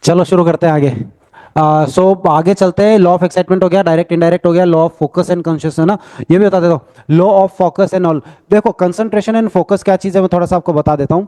चलो शुरू करते हैं आगे। आगे चलते हैं। लॉ ऑफ एक्साइटमेंट हो गया, डायरेक्ट इनडायरेक्ट हो गया, law of focus and conscious है ना, ये भी बता देता हूँ। Law of focus and all. देखो कंसंट्रेशन एंड फोकस क्या चीज़ है, मैं थोड़ा सा आपको बता देता हूँ।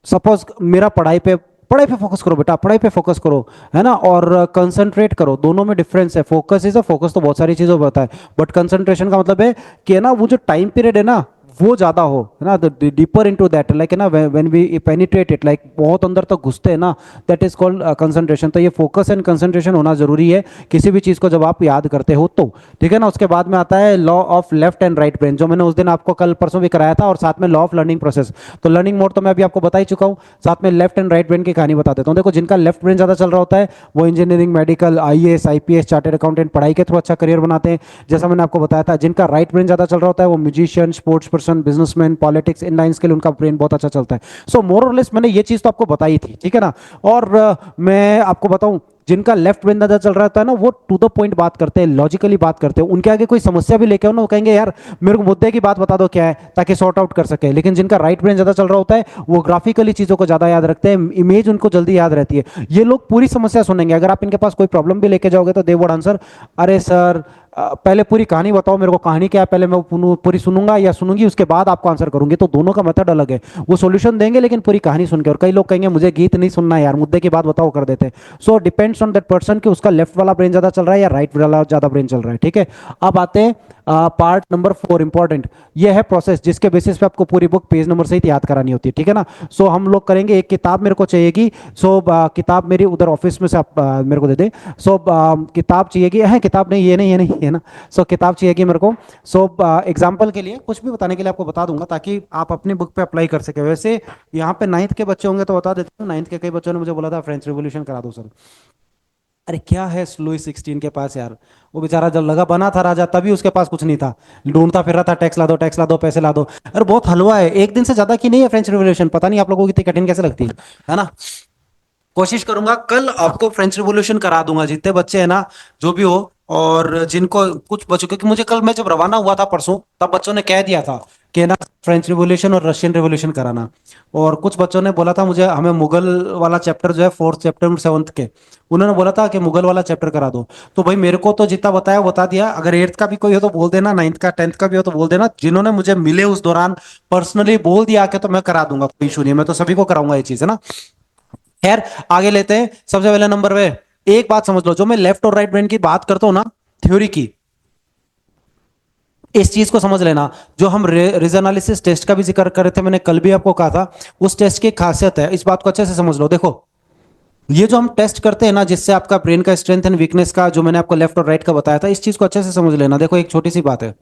सपोज मेरा पढ़ाई पे फोकस करो बेटा, पढ़ाई पे फोकस करो, है ना, और कंसंट्रेट करो। दोनों में डिफरेंस है। फोकस इज अ फोकस तो बहुत सारी चीजों पर होता है, बट कंसंट्रेशन का मतलब है कि है ना वो जो टाइम पीरियड है ना वो ज्यादा हो, है ना, डीपर इनटू दैट, लाइक है ना, when we penetrate it, like बहुत अंदर तक घुसते हैं ना, दैट इज कॉल्ड कंसंट्रेशन। तो ये फोकस एंड कंसंट्रेशन होना जरूरी है किसी भी चीज को जब आप याद करते हो तो, ठीक है ना। उसके बाद में आता है law of left and right brain, जो मैंने उस दिन आपको कल परसों भी कराया था, और साथ में लॉ ऑफ लर्निंग प्रोसेस। तो लर्निंग मोड तो मैं अभी आपको बता ही चुका हूँ, साथ में लेफ्ट एंड राइट ब्रेन की कहानी बता देता हूँ। देखो जिनका लेफ्ट ब्रेन ज्यादा चल रहा होता है वो engineering, medical, IAS, IPS, chartered accountant पढ़ाई के थ्रू अच्छा करियर बनाते हैं, जैसा मैंने आपको बताया था। जिनका राइट ब्रेन ज्यादा चल रहा होता है वो musician, sports person, businessman, politics, इन लाइन्स के लिए उनका ब्रेन बहुत अच्छा चलता है। सो मोर और लेस मैंने ये चीज तो आपको बताई थी, ठीक है ना। और मैं आपको बताऊं, जिनका लेफ्ट ब्रेन ज्यादा चल रहा होता है ना वो टू द पॉइंट बात करते हैं, लॉजिकली बात करते हैं। उनके आगे कोई समस्या भी लेके आओ ना, वो कहेंगे यार मेरे को मुद्दे की बात बता दो क्या है, ताकि सॉर्ट आउट कर सके। लेकिन जिनका राइट ब्रेन ज्यादा चल रहा होता है वो ग्राफिकली चीजों को ज्यादा याद रखते हैं, इमेज उनको जल्दी याद रहती है। ये लोग पूरी समस्या सुनेंगे। अगर आप इनके पास कोई प्रॉब्लम भी लेके जाओगे तो दे वुड आंसर, अरे सर पहले पूरी कहानी बताओ मेरे को, कहानी क्या है पहले मैं वो पूरी सुनूंगा या सुनूंगी, उसके बाद आपको आंसर करूंगी। तो दोनों का मेथड अलग है। वो सॉल्यूशन देंगे लेकिन पूरी कहानी सुन के। और कई लोग कहेंगे मुझे गीत नहीं सुनना यार, मुद्दे की बात बताओ, कर देते। So depends on that person कि उसका लेफ्ट वाला ब्रेन ज्यादा चल रहा है या राइट वाला ज्यादा ब्रेन चल रहा है, ठीक है। अब आते हैं पार्ट नंबर 4, इंपॉर्टेंट। ये है प्रोसेस जिसके बेसिस पे आपको पूरी बुक पेज नंबर सहित याद करानी होती है, ठीक है ना। सो हम लोग करेंगे, एक किताब मेरे को चाहिएगी। सो किताब मेरी उधर ऑफिस में से आप मेरे को दे दे। सो किताब चाहिएगी, है किताब नहीं, ये नहीं है ना। सो किताब चाहिएगी मेरे को। सो एग्जाम्पल के लिए कुछ भी बताने के लिए आपको बता दूंगा ताकि आप अपनी बुक पे अप्लाई कर सके। वैसे यहाँ पे 9th के बच्चे होंगे तो बता देता हूँ, 9th के कई बच्चों ने मुझे बोला था फ्रेंच रिवॉल्यूशन करा दो सर। अरे क्या है लुईस 16 के पास यार, वो बेचारा जब लगा बना था राजा तभी उसके पास कुछ नहीं था, ढूंढता फिर रहा था टैक्स ला दो, टैक्स ला दो, पैसे ला दो। अरे बहुत हलवा है, एक दिन से ज्यादा की नहीं है फ्रेंच रिवॉल्यूशन। पता नहीं आप लोगों को इतनी कठिन कैसे लगती है ना। कोशिश करूंगा कल आपको फ्रेंच रिवॉल्यूशन करा दूंगा, जितने बच्चे हैं ना, जो भी हो। और जिनको कुछ बच्चों, क्योंकि मुझे कल मैं जब रवाना हुआ था परसों, तब बच्चों ने कह दिया था कि ना फ्रेंच रिवॉल्यूशन और रशियन रिवॉल्यूशन कराना। और कुछ बच्चों ने बोला था मुझे हमें मुगल वाला चैप्टर जो है 4th चैप्टर 7th के, उन्होंने बोला था कि मुगल वाला चैप्टर करा दो। तो भाई मेरे को तो जितना बताया वो बता दिया। अगर 8th का भी कोई हो तो बोल देना, 9th का 10th का भी हो तो बोल देना। जिन्होंने मुझे मिले उस दौरान पर्सनली बोल दिया कि तो मैं करा दूंगा, कोई इशू नहीं है, मैं तो सभी को कराऊंगा ये चीज, है ना। खैर आगे लेते हैं। सबसे पहले नंबर पे एक बात समझ लो, जो मैं लेफ्ट और राइट ब्रेन की बात करता हूं ना, थ्योरी की, इस चीज को समझ लेना। जो हम रीजनालिसिस टेस्ट का भी जिक्र कर रहे थे, मैंने कल भी आपको कहा था, उस टेस्ट की खासियत है, इस बात को अच्छे से समझ लो। देखो ये जो हम टेस्ट करते हैं ना, जिससे आपका ब्रेन का स्ट्रेंथ एंड वीकनेस का, जो मैंने आपको लेफ्ट और राइट का बताया था, इस चीज को अच्छे से समझ लेना। देखो एक छोटी सी बात है,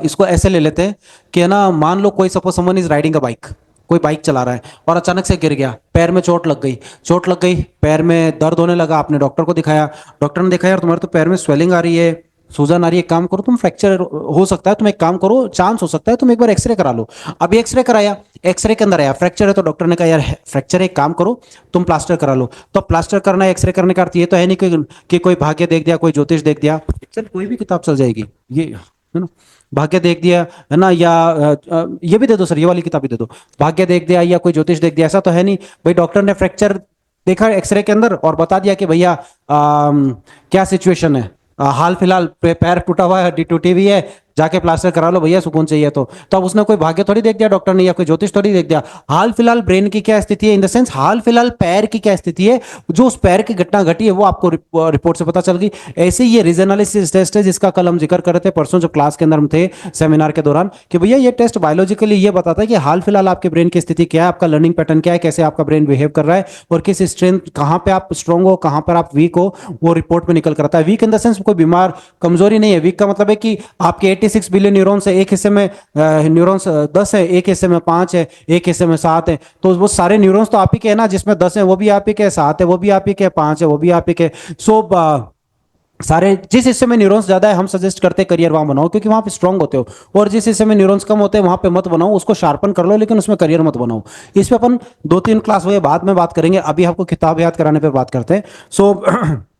इसको ऐसे ले लेते हैं कि है ना, मान लो कोई suppose someone is riding a bike, कोई बाइक चला रहा है और अचानक से गिर गया, पैर में चोट लग गई, चोट लग गई, पैर में दर्द होने लगा, आपने डॉक्टर को दिखाया, डॉक्टर ने देखा यार तुम्हारे तो पैर में स्वेलिंग आ रही है, सूजन आ रही है, काम करो तुम फ्रैक्चर हो सकता है, तुम एक काम करो, चांस हो सकता है तुम एक बार एक्सरे करा लो। अभी एक्सरे कराया, एक्सरे के अंदर आया फ्रैक्चर है, तो डॉक्टर ने कहा यार फ्रैक्चर है, एक काम करो तुम प्लास्टर करा लो। तो प्लास्टर करना है, एक्सरे करने का अर्थ ये तो है नहीं कि कोई भाग्य देख दिया, कोई ज्योतिष देख दिया, चल कोई भी किताब चल जाएगी, ये है ना, भाग्य देख दिया, है ना, या ये भी दे दो सर, ये वाली किताब भी दे दो, भाग्य देख दिया या कोई ज्योतिष देख दिया, ऐसा तो है नहीं भाई। डॉक्टर ने फ्रैक्चर देखा एक्सरे के अंदर और बता दिया कि भैया क्या सिचुएशन है, हाल फिलहाल पैर टूटा हुआ है, हड्डी टूटी हुई है, जाके प्लास्टर करा लो भैया, सुकून चाहिए। तो अब उसने कोई भाग्य थोड़ी देख दिया डॉक्टर ने, या कोई ज्योतिष थोड़ी देख दिया। हाल फिलहाल ब्रेन की क्या स्थिति है, इन द सेंस हाल फिलहाल पैर की क्या स्थिति है, जो उस पैर की घटना घटी है वो आपको रिपोर्ट से पता चल गई। ऐसे ही ये रीजनलिसिस टेस्ट है, जिसका कल हम जिक्र कर रहे थे परसों जो क्लास के अंदर हम थे सेमिनार के दौरान, कि भैया ये टेस्ट बायोलॉजिकली ये बताता है कि हाल फिलहाल आपके ब्रेन की स्थिति क्या है, आपका लर्निंग पैटर्न क्या है, कैसे आपका ब्रेन बिहेव कर रहा है, और किस स्ट्रेंथ, कहां पे आप स्ट्रांग हो, कहां पर आप वीक हो, वो रिपोर्ट में निकल कर आता है। वीक इन द सेंस कोई बीमार कमजोरी नहीं है, वीक का मतलब है कि आपके 86 बिलियन न्यूरॉन्स है, एक हिस्से में न्यूरॉन्स 10 है, एक हिस्से में 5 है, एक हिस्से में 7 है, तो वो सारे न्यूरॉन्स तो आप ही के है ना, जिसमें 10 है वो भी आप ही के, 7 है वो भी आप ही के, 5 है वो भी आप ही के। सो सारे जिस हिस्से में न्यूरॉन्स ज्यादा है हम सजेस्ट करते हैं करियर वहां बनाओ, क्योंकि वहां पे स्ट्रांग होते हो, और जिस हिस्से में न्यूरॉन्स कम होते हैं वहां पे मत बनाओ, उसको शार्पन कर लो लेकिन उसमें करियर मत बनाओ। इस पे अपन 2-3 क्लास हुए बाद में बात करेंगे, अभी आपको किताब याद कराने पर बात करते हैं। सो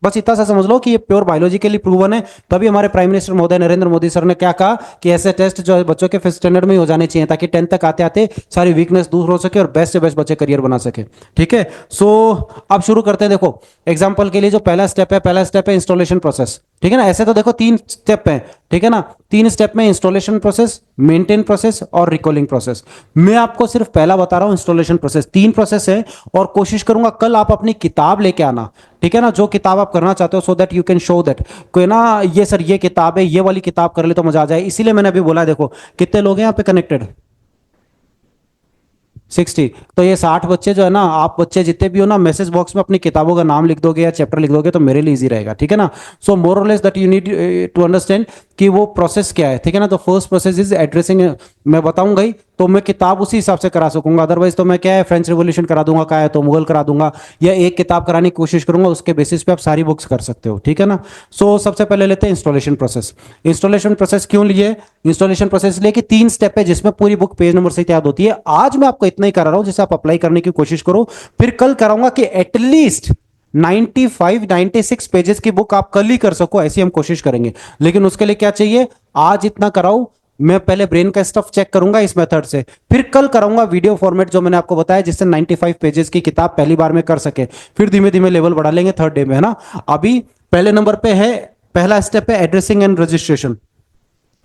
बस इतना सा समझ लो कि ये प्योर बायोलॉजिकली प्रूवन है। तभी हमारे प्राइम मिनिस्टर महोदय नरेंद्र मोदी सर ने क्या कहा कि ऐसे टेस्ट जो है बच्चों के फिफ्थ स्टैंडर्ड में ही हो जाने चाहिए, ताकि 10th तक आते आते सारी वीकनेस दूर हो सके और बेस्ट से बेस्ट बच्चे करियर बना सके। ठीक है, सो अब शुरू करते हैं। देखो एग्जाम्पल के लिए जो पहला स्टेप है इंस्टॉलेशन प्रोसेस। ठीक है ना, ऐसे तो देखो 3 स्टेप है। ठीक है ना, 3 स्टेप में इंस्टॉलेशन प्रोसेस, मेंटेन प्रोसेस और रिकॉलिंग प्रोसेस। मैं आपको सिर्फ पहला बता रहा हूं, इंस्टॉलेशन प्रोसेस। 3 प्रोसेस है और कोशिश करूंगा कल आप अपनी किताब लेके आना। ठीक है ना, जो किताब आप करना चाहते हो, so that you can show that कोई ना, ये सर ये किताब है, ये वाली किताब कर ले तो मजा आ जाए। इसीलिए मैंने अभी बोला, देखो कितने लोग हैं यहाँ पे कनेक्टेड, 60। तो ये 60 बच्चे जो है ना, आप बच्चे जितने भी हो ना, मैसेज बॉक्स में अपनी किताबों का नाम लिख दोगे या चैप्टर लिख दोगे तो मेरे लिए इजी रहेगा। ठीक है ना, सो मोर और less that you need to understand कि वो प्रोसेस क्या है। ठीक है ना, तो फर्स्ट प्रोसेस इज एड्रेसिंग। मैं बताऊंगा ही तो मैं किताब उसी हिसाब से करा सकूंगा, अदरवाइज तो मैं क्या है फ्रेंच रिवॉल्यूशन करा दूंगा, क्या है तो मुगल करा दूंगा, या एक किताब कराने की कोशिश करूंगा, उसके बेसिस पे आप सारी बुक्स कर सकते हो। ठीक है ना, सो सबसे पहले लेते हैं इंस्टॉलेशन प्रोसेस। इंस्टॉलेशन प्रोसेस क्यों लिए? इंस्टॉलेशन प्रोसेस लिए कि 3 स्टेप है जिसमें पूरी बुक पेज नंबर से याद होती है। आज मैं आपको इतना ही करा रहा हूं जिसे आप अप्लाई करने की कोशिश करो, फिर कल कराऊंगा कि एटलीस्ट 95 96 पेजेस की बुक आप कल ही कर सको, ऐसी हम कोशिश करेंगे। लेकिन उसके लिए क्या चाहिए? आज इतना कराऊं, मैं पहले ब्रेन का स्टफ चेक करूंगा इस मेथड से, फिर कल कराऊंगा वीडियो फॉर्मेट जो मैंने आपको बताया, जिससे 95 पेजेस की किताब पहली बार में कर सके। फिर धीमे धीमे लेवल बढ़ा लेंगे थर्ड डे में, है ना। अभी पहले नंबर पे है, पहला स्टेप है एड्रेसिंग एंड रजिस्ट्रेशन।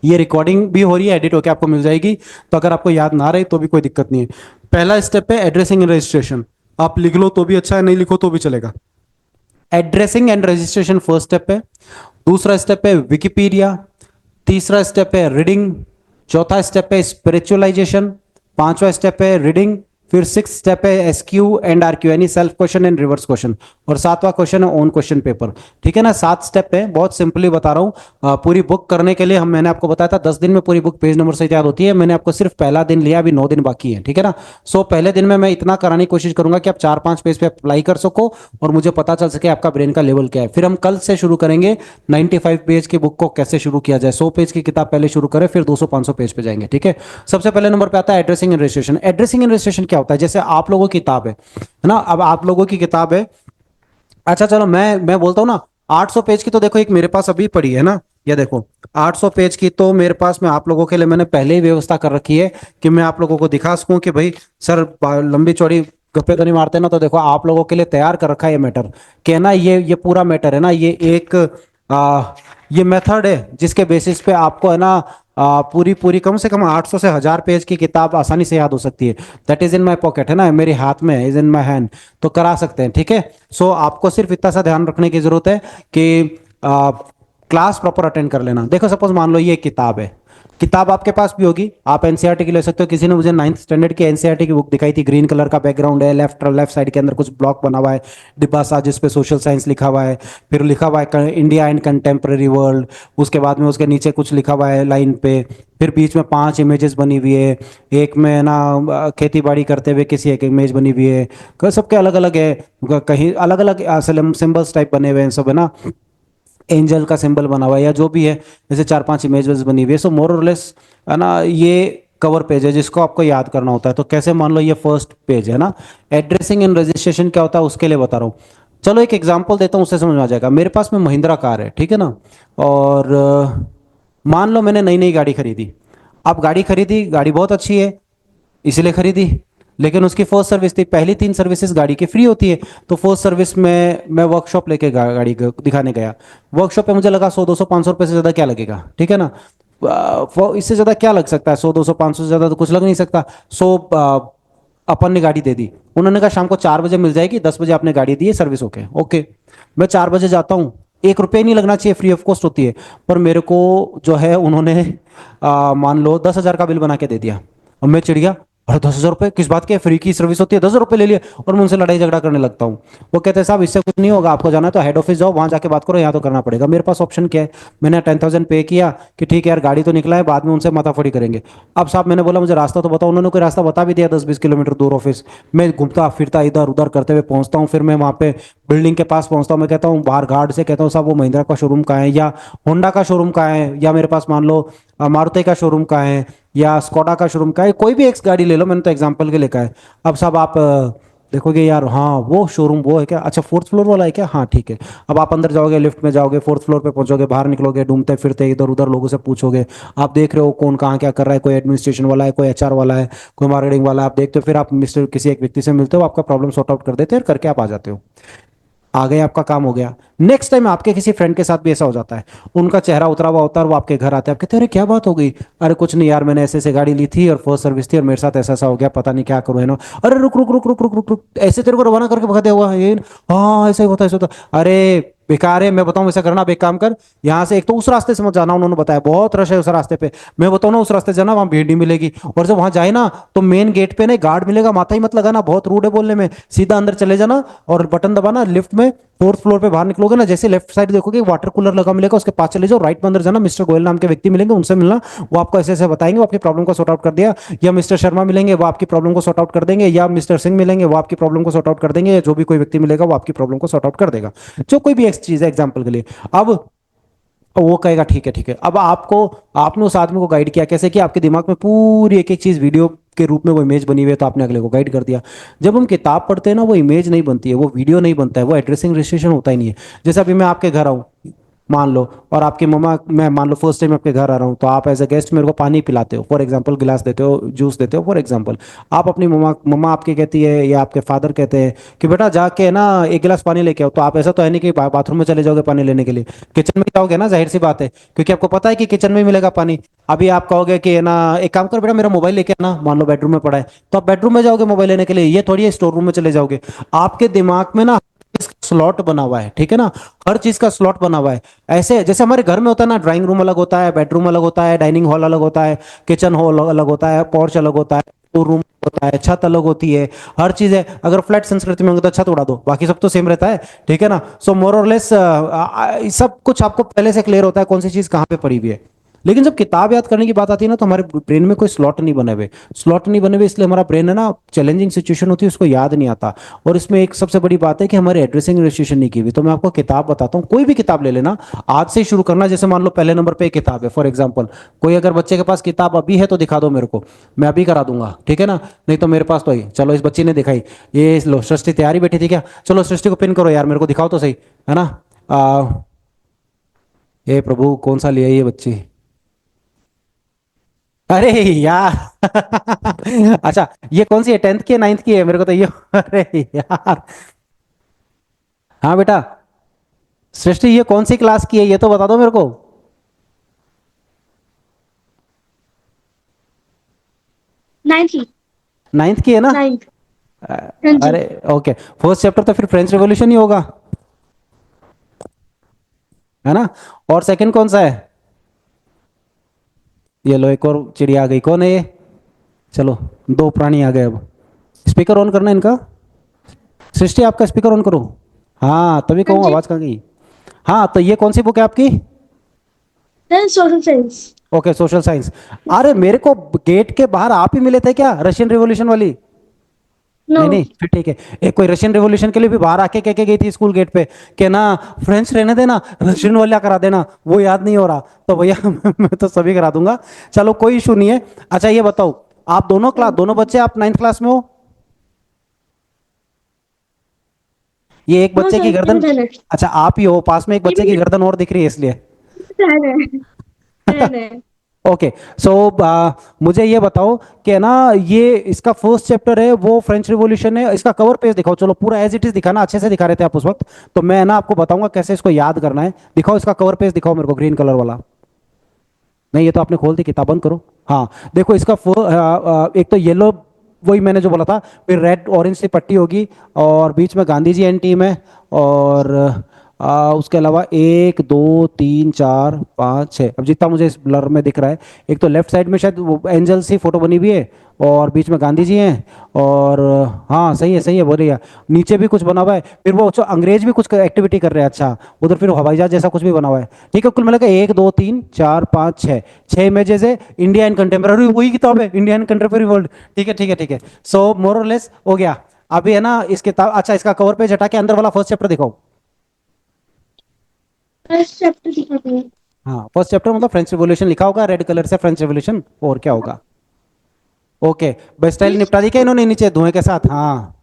ये रिकॉर्डिंग भी हो रही है, एडिट होकर आपको मिल जाएगी, तो अगर आपको याद ना रहे तो भी कोई दिक्कत नहीं है। पहला स्टेप है एड्रेसिंग एंड रजिस्ट्रेशन। आप लिख लो तो भी अच्छा है, नहीं लिखो तो भी चलेगा। Addressing and registration first step है। दूसरा स्टेप है विकिपीडिया। तीसरा स्टेप है रीडिंग। चौथा स्टेप है स्पिरिचुअलाइजेशन। पांचवा स्टेप है रीडिंग। फिर 6 स्टेप है एसक्यू एंड आरक्यू, यानी self question and reverse question. और 7वां क्वेश्चन है ओन क्वेश्चन पेपर। ठीक है ना, 7 स्टेप है, बहुत सिंपली बता रहा हूं। पूरी बुक करने के लिए हम, मैंने आपको बताया था 10 दिन में पूरी बुक पेज नंबर से याद होती है। मैंने आपको सिर्फ पहला दिन लिया, अभी 9 दिन बाकी है। ठीक है ना, सो पहले दिन में मैं इतना कराने की कोशिश करूंगा कि आप 4-5 पेज पे अप्लाई कर सको और मुझे पता चल सके आपका ब्रेन का लेवल क्या है। फिर हम कल से शुरू करेंगे 95 पेज की बुक को कैसे शुरू किया जाए। 100 पेज की किताब पहले शुरू करें, फिर 200-500 पेज पे जाएंगे। ठीक है, सबसे पहले नंबर पे आता है addressing and registration. Addressing and registration क्या होता है? जैसे आप लोगों की किताब है ना, अब आप लोगों की किताब है। अच्छा चलो, मैं बोलता हूँ ना, 800 पेज की तो देखो एक मेरे पास अभी पड़ी है ना, ये देखो 800 पेज की तो मेरे पास में आप लोगों के लिए मैंने पहले ही व्यवस्था कर रखी है कि मैं आप लोगों को दिखा सकूं कि भाई सर लंबी चौड़ी गप्पे तो नहीं मारते ना। तो देखो आप लोगों के लिए तैयार कर रखा है ये मैटर, कि ना ये पूरा मैटर है ना, ये एक ये मेथड है जिसके बेसिस पे आपको है ना पूरी पूरी कम से कम 800 से 1000 पेज की किताब आसानी से याद हो सकती है। That is in my pocket, है ना, मेरे हाथ में, इज इन माई हैंड, तो करा सकते हैं। ठीक है, सो आपको सिर्फ इतना सा ध्यान रखने की जरूरत है कि क्लास प्रॉपर अटेंड कर लेना। देखो सपोज मान लो ये किताब है, किताब आपके पास भी होगी, आप एनसीईआरटी की ले सकते हो। किसी ने मुझे 9th स्टैंडर्ड की एनसीईआरटी की बुक दिखाई थी, ग्रीन कलर का बैकग्राउंड है, लेफ्ट साइड के अंदर कुछ ब्लॉक बना हुआ है डिब्बा सा, जिस पे सोशल साइंस लिखा हुआ है, फिर लिखा हुआ है इंडिया एंड कंटेम्प्रेरी वर्ल्ड, उसके बाद में उसके नीचे कुछ लिखा हुआ है लाइन पे, फिर बीच में 5 इमेजेस बनी हुई है, एक में ना खेती बाड़ी करते हुए किसी एक इमेज बनी हुई है, सबके अलग अलग है, कहीं अलग अलग सिंबल्स टाइप बने हुए हैं सब, है ना, एंजल का सिंबल बना हुआ है या जो भी है, जैसे 4-5 इमेजेस बनी हुई है। सो मोर और लेस है ना, ये कवर पेज है जिसको आपको याद करना होता है। तो कैसे, मान लो ये फर्स्ट पेज है ना, एड्रेसिंग एंड रजिस्ट्रेशन क्या होता है उसके लिए बता रहा हूँ। चलो एक एग्जांपल देता हूँ, उससे समझ में आ जाएगा। मेरे पास में महिंद्रा कार है, ठीक है ना, और मान लो मैंने नई नई गाड़ी खरीदी। अब गाड़ी खरीदी, गाड़ी बहुत अच्छी है इसलिए खरीदी, लेकिन उसकी फर्स्ट सर्विस थी, पहली 3 सर्विसेज गाड़ी की फ्री होती है। तो फर्स्ट सर्विस में मैं वर्कशॉप लेके गाड़ी दिखाने गया। वर्कशॉप पे मुझे लगा 100-200-500 रुपये से ज़्यादा क्या लगेगा, ठीक है ना, इससे ज़्यादा क्या लग सकता है, 100-200-500 से ज़्यादा तो कुछ लग नहीं सकता। सो अपन ने गाड़ी दे दी, उन्होंने कहा शाम को 4 बजे मिल जाएगी, 10 बजे आपने गाड़ी दी है सर्विस होके, ओके। मैं 4 बजे जाता हूँ, 1 रुपये नहीं लगना चाहिए, फ्री ऑफ कॉस्ट होती है, पर मेरे को जो है उन्होंने मान लो 10,000 का बिल बना के दे दिया। और मैं चिढ़ गया, अरे 10,000 रुपये किस बात के, फ्री की सर्विस होती है, 10,000 रुपये ले लिए, और मैं उनसे लड़ाई झगड़ा करने लगता हूँ। वो कहते हैं साहब इससे कुछ नहीं होगा, आपको जाना है तो हेड ऑफिस जाओ, वहां जाके बात करो, यहाँ तो करना पड़ेगा। मेरे पास ऑप्शन क्या है? मैंने 10,000 पे किया कि ठीक है यार गाड़ी तो निकला है, बाद में उनसे माथाफड़ी करेंगे। अब साहब मैंने बोला मुझे रास्ता तो बताओ, उन्होंने कोई रास्ता बता भी दिया 10-20 किलोमीटर दूर ऑफिस। मैं घूमता फिरता इधर उधर करते हुए पहुंचता हूँ, फिर मैं वहाँ पे बिल्डिंग के पास पहुंचता हूँ। मैं कहता हूँ बाहर गार्ड से कहता हूँ साहब वो महिंद्रा का शोरूम कहाँ है, या होंडा का शोरूम कहाँ है, या मेरे पास मान लो मारुति का शोरूम कहाँ है, या स्कोडा का शोरूम कहाँ है, कोई भी एक गाड़ी ले लो, मैंने तो एग्जांपल के लिए कहा है। अब साहब आप देखोगे यार, हाँ वो शोरूम वो है क्या, अच्छा फोर्थ फ्लोर वाला है क्या, हाँ ठीक है। अब आप अंदर जाओगे, लिफ्ट में जाओगे, फोर्थ फ्लोर पे पहुंचोगे, बाहर निकलोगे, ढूंढते फिरते इधर उधर लोगों से पूछोगे। आप देख रहे हो कौन कहाँ क्या कर रहा है, कोई एडमिनिस्ट्रेशन वाला है, कोई एचआर वाला है, कोई मार्केटिंग वाला है, आप देखते हो, फिर आप मिस्टर किसी एक व्यक्ति से मिलते हो, आपका प्रॉब्लम सॉर्ट आउट कर देते हैं, करके आप आ जाते हो। आ गए, आपका काम हो गया। नेक्स्ट टाइम आपके किसी फ्रेंड के साथ भी ऐसा हो जाता है, उनका चेहरा उतरा हुआ होता है और वो आपके घर आते हैं, आप कहते हैं अरे क्या बात हो गई। अरे कुछ नहीं यार, मैंने ऐसे ऐसे गाड़ी ली थी और फर्स्ट सर्विस थी और मेरे साथ ऐसा ऐसा हो गया, पता नहीं क्या करूँ है ना। अरे रुक रुक रुक रुक रुक रुक रुक, ऐसे तेरे को रवाना करके भगा दिया हुआ है ये। हाँ ऐसा ही होता है, ऐसा होता है। अरे बेकार है, मैं बताऊं वैसा करना, आप एक काम कर, यहाँ से एक तो उस रास्ते से मत जाना, उन्होंने बताया बहुत रश है उस रास्ते पे। मैं बताऊं ना, उस रास्ते से जाना, वहां भीड़ नहीं मिलेगी। और जब वहां जाए ना, तो मेन गेट पे ना गार्ड मिलेगा, माथा ही मत लगाना, बहुत रूड है बोलने में, सीधा अंदर चले जाना और बटन दबाना लिफ्ट में। फोर्थ फ्लोर पे बाहर निकलोगे ना, जैसे लेफ्ट साइड देखोगे वाटर कूलर लगा मिलेगा, उसके पास चले जाओ, राइट में अंदर जाना, मिस्टर गोयल नाम के व्यक्ति मिलेंगे, उनसे मिलना। वो आपको ऐसे ऐसे बताएंगे, वो आपकी प्रॉब्लम को सॉर्ट आउट कर दिया। या मिस्टर शर्मा मिलेंगे, वो आपकी प्रॉब्लम को सॉर्ट आउट कर देंगे। या मिस्टर सिंह मिलेंगे, वो आपकी प्रॉब्लम को सॉर्ट आउट कर देंगे। या जो भी कोई व्यक्ति मिलेगा वो आपकी प्रॉब्लम को सॉर्ट आउट कर देगा, जो कोई भी एक चीज है एग्जाम्पल के लिए। अब वो कहेगा ठीक है ठीक है। अब आपको, आपने उस आदमी को गाइड किया कैसे, कि आपके दिमाग में पूरी एक एक चीज वीडियो के रूप में वो इमेज बनी हुई है, तो आपने अगले को गाइड कर दिया। जब हम किताब पढ़ते हैं ना, वो इमेज नहीं बनती है, वो वीडियो नहीं बनता है, वो एड्रेसिंग रजिस्ट्रेशन होता ही नहीं है। जैसे अभी मैं आपके घर आऊँ, मान लो, और आपकी मम्मा, मैं मान लो फर्स्ट टाइम आपके घर आ रहा हूँ, तो आप एज अ गेस्ट मेरे को पानी पिलाते हो, फॉर एग्जांपल गिलास देते हो, जूस देते हो फॉर एग्जांपल। आप अपनी मम्मा मम्मा आपकी कहती है या आपके फादर कहते हैं कि बेटा जाके ना एक गिलास पानी लेके आओ, तो आप ऐसा तो है नहीं कि बाथरूम में चले जाओगे पानी लेने के लिए, किचन में जाओगे ना, जाहिर सी बात है, क्योंकि आपको पता है कि किचन में ही मिलेगा पानी। अभी आप कहोगे कि ना एक काम कर बेटा, मेरा मोबाइल लेके आना, मान लो बेडरूम में पड़ा है, तो आप बेडरूम में जाओगे मोबाइल लेने के लिए, ये थोड़ी स्टोर रूम में चले जाओगे। आपके दिमाग में ना स्लॉट बना हुआ है, ठीक है ना, हर चीज का स्लॉट बना हुआ है। ऐसे जैसे हमारे घर में होता है ना, ड्राइंग रूम अलग होता है, बेडरूम अलग होता है, डाइनिंग हॉल अलग होता है, किचन हॉल अलग होता है, पोर्च अलग होता है, रूम होता है, छत अलग होती है, हर चीज है। अगर फ्लैट संस्कृति में होगा तो छत उड़ा दो, बाकी सब तो सेम रहता है, ठीक है ना। सो मोर और लेस सब कुछ आपको पहले से क्लियर होता है कौन सी चीज कहाँ पे पड़ी हुई है। लेकिन जब किताब याद करने की बात आती है ना, तो हमारे ब्रेन में कोई स्लॉट नहीं बने हुए, स्लॉट नहीं बने हुए, इसलिए हमारा ब्रेन है ना, चैलेंजिंग सिचुएशन होती है उसको याद नहीं आता। और इसमें एक सबसे बड़ी बात है कि हमारे एड्रेसिंग रजिस्ट्रेशन नहीं की हुई। तो मैं आपको किताब बताता हूँ, कोई भी किताब ले लेना, आज से ही शुरू करना। जैसे मान लो पहले नंबर पे एक किताब है, फॉर एग्जाम्पल, कोई अगर बच्चे के पास किताब अभी है तो दिखा दो मेरे को, मैं अभी करा दूंगा, ठीक है ना। नहीं तो मेरे पास तो आई, चलो इस बच्ची ने दिखाई, ये लो सृष्टि तैयारी बैठी थी क्या, चलो सृष्टि को पिन करो यार, मेरे को दिखाओ तो सही, है ना। आ, हे प्रभु कौन सा लिया ये बच्ची, अरे यार अच्छा, ये कौन सी है, टेंथ की है, नाइन्थ की है, मेरे को तो ये अरे यार, हाँ बेटा, सृष्टि ये कौन सी क्लास की है, ये तो बता दो मेरे को। नाइन्थ की। नाइन्थ की है ना। नाइन्थ। अ, हाँ जी। अरे ओके, फर्स्ट चैप्टर तो फिर फ्रेंच रेवोल्यूशन ही होगा, है ना। और सेकंड कौन सा है, ये लो एक और चिड़िया आ गई, कौन है ये, चलो दो प्राणी आ गए। अब स्पीकर ऑन करना है इनका, सृष्टि आपका स्पीकर ऑन करो। हाँ तभी हाँ कहूँ, जी। आवाज कहाँ गई। हाँ तो ये कौन सी बुक है आपकी, then social science. Okay social science. अरे मेरे को गेट के बाहर आप ही मिले थे क्या, रशियन रिवॉल्यूशन वाली। नो। नहीं नहीं फिर ठीक है। एक कोई रशियन रिवॉल्यूशन के लिए भी बाहर आके कह के गई थी स्कूल गेट पे कि ना फ्रेंच रहने देना, रशियन वाला करा देना, वो याद नहीं हो रहा तो भैया मैं तो सभी करा दूंगा, चलो कोई इशू नहीं है। अच्छा ये बताओ, आप दोनों क्लास, दोनों बच्चे आप नाइन्थ क्लास में हो, ये एक नो बच्चे सर, की ये भी गर्दन, डन है। अच्छा आप ही हो, पास में एक ये बच्चे की भी गर्दन और दिख रही है इसलिए डन है। डन है। ओके। सो मुझे ये बताओ कि ना, ये इसका फर्स्ट चैप्टर है वो फ्रेंच रिवॉल्यूशन है, इसका कवर पेज दिखाओ, चलो पूरा एज इट इज दिखाना, अच्छे से दिखा रहे थे आप उस वक्त, तो मैं ना आपको बताऊंगा कैसे इसको याद करना है। दिखाओ इसका कवर पेज दिखाओ मेरे को, ग्रीन कलर वाला। नहीं ये तो आपने खोल दी, किताब बंद करो। हाँ देखो इसका एक तो येलो, वही मैंने जो बोला था, फिर रेड ऑरेंज से पट्टी होगी, और बीच में गांधी जी एंड टीम है, और उसके अलावा एक दो तीन चार पाँच छः, अब जितना मुझे इस ब्लर में दिख रहा है, एक तो लेफ्ट साइड में शायद वो एंजल सी फोटो बनी हुई है, और बीच में गांधी जी हैं, और हाँ सही है बोल रही है, नीचे भी कुछ बना हुआ है, फिर वो अंग्रेज भी कुछ एक्टिविटी कर रहे हैं, अच्छा उधर फिर हवाई जहाज जैसा कुछ भी बना हुआ है। ठीक है, कुल मिलाकर एक दो तीन चार पाँच छः, छः इमेजेस है, इंडिया एंड कंटेम्प्रेरी, वही किताब है, इंडिया एंड कंटेम्प्रेरी वर्ल्ड। ठीक है ठीक है ठीक है, सो मोर और लेस हो गया। अभी है ना इस किताब, अच्छा इसका कवर पेज हटा के अंदर वाला फर्स्ट चैप्टर दिखाओ। फर्स्ट चैप्टर दिखाते हैं। हाँ फर्स्ट चैप्टर मतलब फ्रेंच रिवॉल्यूशन लिखा होगा रेड कलर से, फ्रेंच रिवॉल्यूशन, और क्या होगा। ओके, बेस्टाइल निपटा दी क्या इन्होंने नीचे धुएं के साथ, हाँ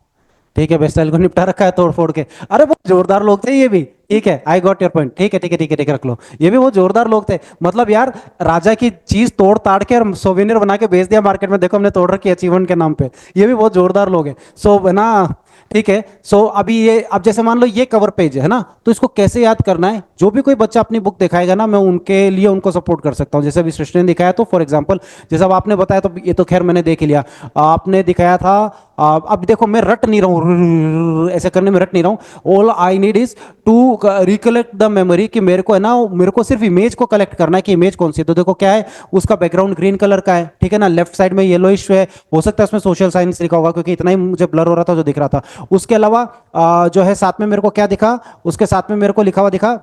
ठीक है, बेस्टाइल को निपटा रखा है तोड़ फोड़ के। अरे बहुत जोरदार लोग थे ये भी। ठीक है, आई गॉट योर पॉइंट। ठीक है ठीक है ठीक है ठीक है, रख लो। ये भी बहुत जोरदार लोग थे। मतलब यार, राजा की चीज तोड़ ताड़ के और सोवेनियर बना के बेच दिया मार्केट में, देखो हमने तोड़ रखी अचीवमेंट के नाम पे। ये भी बहुत जोरदार लोग हैं। सो है ना। ठीक है। सो अभी ये, अब जैसे मान लो ये कवर पेज है ना, तो इसको कैसे याद करना है? जो भी कोई बच्चा अपनी बुक दिखाएगा ना, मैं उनके लिए उनको सपोर्ट कर सकता हूँ। जैसे अभी सृष्टि ने दिखाया, तो फॉर एग्जांपल जैसे अब आपने बताया, तो ये तो खैर मैंने देख ही लिया। आपने दिखाया था। अब देखो मैं रट नहीं रहा हूँ, ऐसे करने में रट नहीं रहा हूँ। All I need is to recollect the memory, कि मेरे को है ना, मेरे को सिर्फ इमेज को कलेक्ट करना है कि इमेज कौन सी है। तो देखो क्या है, उसका बैकग्राउंड ग्रीन कलर का है, ठीक है ना, लेफ्ट साइड में येलोइश है, हो सकता है उसमें सोशल साइंस लिखा होगा, क्योंकि इतना ही मुझे ब्लर हो रहा था जो दिख रहा था। उसके अलावा जो है साथ में मेरे को क्या दिखा, उसके साथ में मेरे को लिखा हुआ दिखा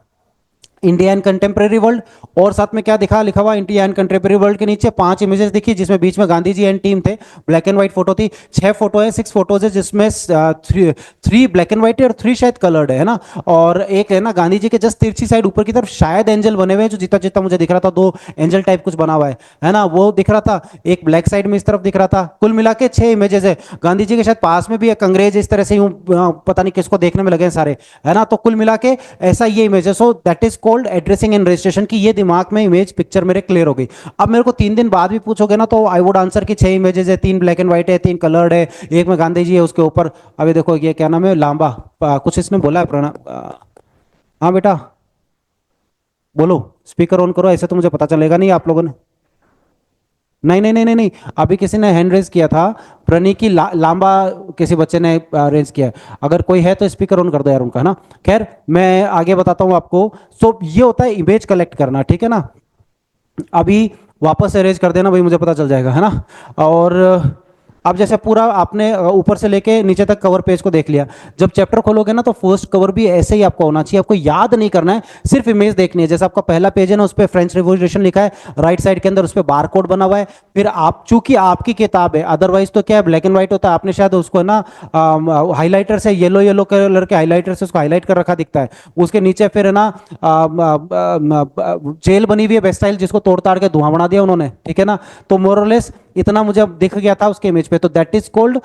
इंडिया एंड कंटेम्प्रेरी वर्ल्ड। और साथ में क्या दिखा, लिखा हुआ इंडिया एंड कंटेम्प्रेरी वर्ल्ड के नीचे 5 इमेजेस दिखी, जिसमें बीच में गांधी जी एंड टीम थे। ब्लैक एंड व्हाइट फोटो थी। 6 फोटो है, 6 फोटोज है, जिसमें 3 ब्लैक एंड व्हाइट है और 3 शायद कलर्ड है ना। और एक है ना गांधी जी के जस्ट तिरछी साइड ऊपर की तरफ शायद एंजल बने हुए हैं, जो जितना जितना मुझे दिख रहा था 2 एंजल टाइप कुछ बना हुआ है ना, वो दिख रहा था। एक ब्लैक साइड में इस तरफ दिख रहा था। कुल मिला के 6 इमेजेस है। गांधी जी के शायद पास में भी एक अंग्रेज इस तरह से यूं पता नहीं किसको देखने में लगे हैं सारे, है ना। तो कुल मिला के ऐसा ये इमेज है। So that is called addressing and registration, की ये दिमाग में इमेज पिक्चर मेरे क्लियर हो गई। अब मेरे को 3 दिन बाद भी पूछोगे ना, तो आई वुड आंसर कि 6 इमेजेस है, 3 ब्लैक एंड व्हाइट है, 3 कलर्ड है, एक में गांधी जी है उसके ऊपर। अभी देखो ये क्या नाम है, लांबा, कुछ इसने बोला है प्रणा। हाँ बेटा, बोलो। स्पीकर ऑन करो, ऐसे तो मुझे पता चलेगा नहीं आप लोगों ने। नहीं नहीं नहीं नहीं नहीं, अभी किसी ने हैंड रेज किया था। प्रणि की लांबा किसी बच्चे ने रेज किया है। अगर कोई है तो स्पीकर ऑन कर दो यार उनका, है ना। खैर मैं आगे बताता हूँ आपको। सो ये होता है इमेज कलेक्ट करना, ठीक है ना। अभी वापस अरेंज कर देना भाई, मुझे पता चल जाएगा, है ना। और अब जैसे पूरा आपने ऊपर से लेके नीचे तक कवर पेज को देख लिया। जब चैप्टर खोलोगे ना, तो फर्स्ट कवर भी ऐसे ही आपको होना चाहिए। आपको याद नहीं करना है, सिर्फ इमेज देखनी है। जैसे आपका पहला पेज है ना, उस पर फ्रेंच रिवॉल्यूशन लिखा है, राइट साइड के अंदर उस पर बार कोड बना हुआ है। फिर आप, चूंकि आपकी किताब है, अदरवाइज तो क्या है, ब्लैक एंड व्हाइट होता है। आपने शायद उसको ना हाईलाइटर से, येलो येलो कलर के हाईलाइटर से उसको हाईलाइट कर रखा दिखता है। उसके नीचे फिर है ना जेल बनी हुई है बेस्टाइल, जिसको तोड़ ताड़ के धुआं बना दिया उन्होंने, ठीक है ना। तो मोरलेस इतना मुझे अब दिख गया था उसके इमेज पे। तो दैट इज कॉल्ड,